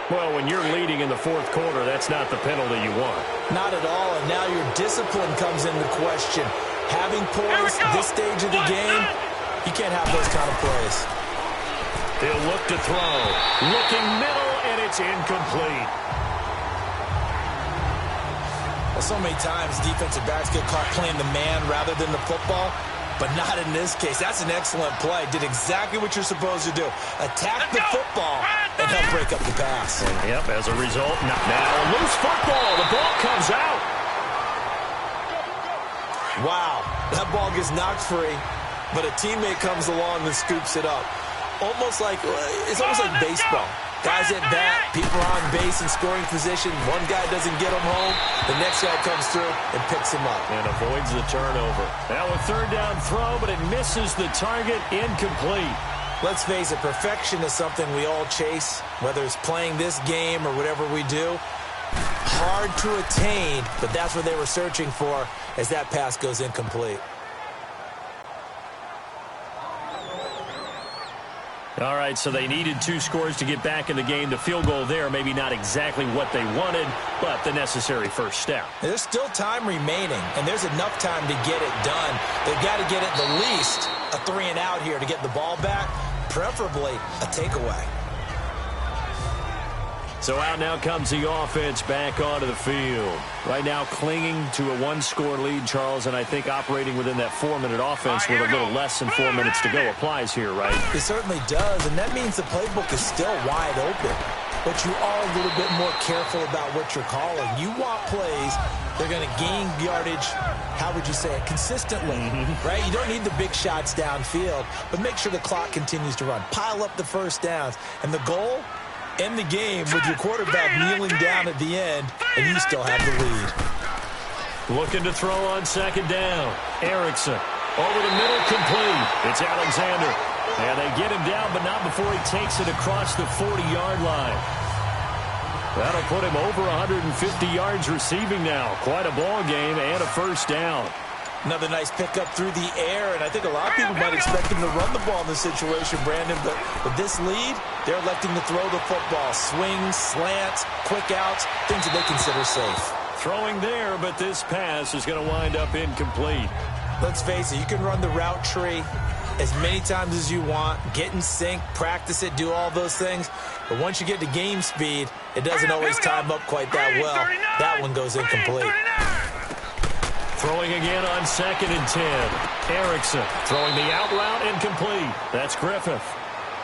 Well, when you're leading in the fourth quarter, that's not the penalty you want. Not at all, and now your discipline comes into question. Having points this stage of the game, you can't have those kind of plays. He'll look to throw. Looking middle, and it's incomplete. Well, so many times defensive backs get caught playing the man rather than the football, but not in this case. That's an excellent play. Did exactly what you're supposed to do. Attack the football and help break up the pass. Yep, as a result, now loose football. The ball comes out. Wow, that ball gets knocked free, but a teammate comes along and scoops it up. It's almost like baseball. Guys at bat, people are on base in scoring position. One guy doesn't get him home. The next guy comes through and picks him up. And avoids the turnover. Now a third down throw, but it misses the target. Incomplete. Let's face it, perfection is something we all chase, whether it's playing this game or whatever we do. Hard to attain, but that's what they were searching for as that pass goes incomplete. All right, so they needed 2 scores to get back in the game. The field goal there, maybe not exactly what they wanted, but the necessary first step. There's still time remaining, and there's enough time to get it done. They've got to get at the least a 3-and-out here to get the ball back, preferably a takeaway. So out now comes the offense back onto the field. Right now clinging to a 1-score lead, Charles, and I think operating within that 4-minute offense with a little less than 4 minutes to go applies here, right? It certainly does, and that means the playbook is still wide open. But you are a little bit more careful about what you're calling. You want plays they're going to gain yardage, how would you say it, consistently, right? You don't need the big shots downfield, but make sure the clock continues to run. Pile up the first downs, and the goal, end the game with your quarterback kneeling down at the end, and you still have the lead. Looking to throw on second down. Erickson over the middle, complete. It's Alexander. And they get him down, but not before he takes it across the 40-yard line. That'll put him over 150 yards receiving now. Quite a ball game and a first down. Another nice pickup through the air, and I think a lot of people might expect him to run the ball in this situation, Brandon, but with this lead, they're electing to throw the football. Swings, slants, quick outs, things that they consider safe. Throwing there, but this pass is going to wind up incomplete. Let's face it, you can run the route tree as many times as you want, get in sync, practice it, do all those things, but once you get to game speed, it doesn't always time up quite that well. That one goes incomplete. Throwing again on second and 10. Erickson throwing the out route incomplete. That's Griffith.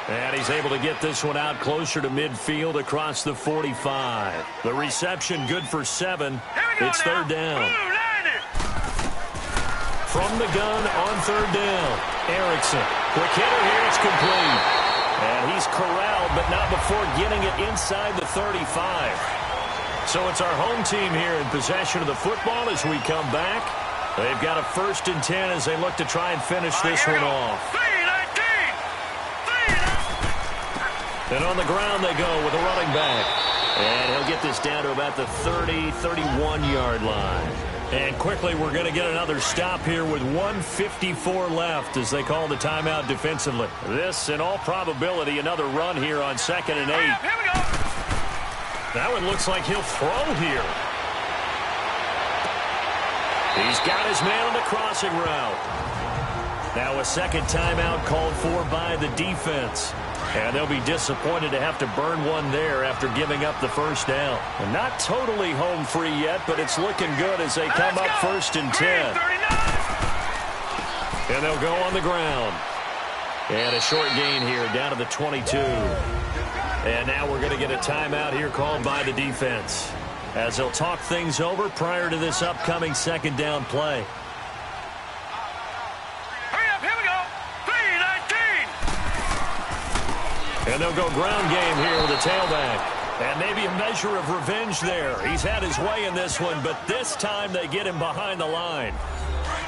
And he's able to get this one out closer to midfield across the 45. The reception good for 7. It's third down. From the gun on third down. Erickson. Quick hitter here. It's complete. And he's corralled, but not before getting it inside the 35. So it's our home team here in possession of the football as we come back. They've got a first and 10 as they look to try and finish this one off. And on the ground they go with a running back. And he'll get this down to about the 30, 31-yard line. And quickly we're going to get another stop here with 1:54 left as they call the timeout defensively. This, in all probability, another run here on second and 8. That one looks like he'll throw here. He's got his man on the crossing route. Now a second timeout called for by the defense. And they'll be disappointed to have to burn one there after giving up the first down. And not totally home free yet, but it's looking good as they come up first and 10. And they'll go on the ground. And a short gain here down to the 22. And now we're going to get a timeout here called by the defense as they'll talk things over prior to this upcoming second down play. Hurry up, here we go. 3 And they'll go ground game here with a tailback. And maybe a measure of revenge there. He's had his way in this one, but this time they get him behind the line.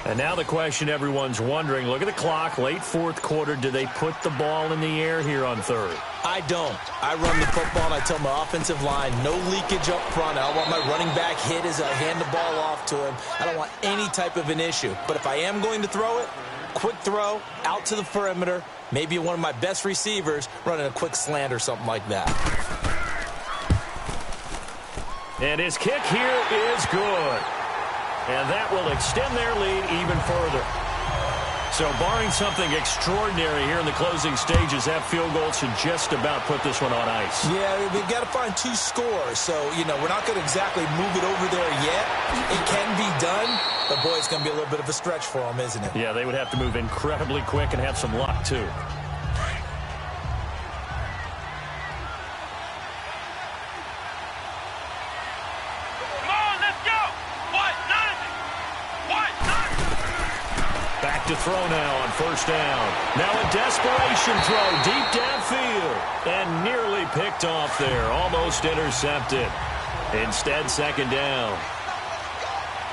And now the question everyone's wondering, look at the clock, late fourth quarter. Do they put the ball in the air here on third? I don't. I run the football, and I tell my offensive line, no leakage up front. I don't want my running back hit as I hand the ball off to him. I don't want any type of an issue. But if I am going to throw it, quick throw, out to the perimeter, maybe one of my best receivers running a quick slant or something like that. And his kick here is good. And that will extend their lead even further. So barring something extraordinary here in the closing stages, that field goal should just about put this one on ice. Yeah, they've got to find 2 scores. So, we're not going to exactly move it over there yet. It can be done, but, boy, it's going to be a little bit of a stretch for them, isn't it? Yeah, they would have to move incredibly quick and have some luck, too. To throw now on first down. Now a desperation throw deep downfield and nearly picked off there. Almost intercepted. Instead, second down.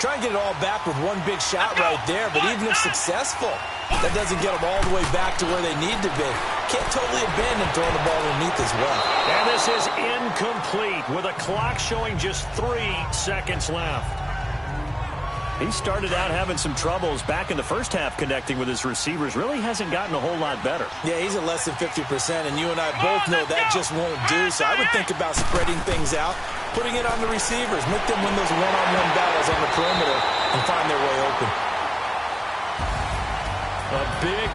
Try and get it all back with one big shot right there, but even if successful, that doesn't get them all the way back to where they need to be. Can't totally abandon throwing the ball underneath as well. And this is incomplete with a clock showing just 3 seconds left. He started out having some troubles back in the first half connecting with his receivers. Really hasn't gotten a whole lot better. Yeah, he's at less than 50%, and you and I both know that just won't do. So I would think about spreading things out, putting it on the receivers, make them win those one-on-one battles on the perimeter and find their way open. A big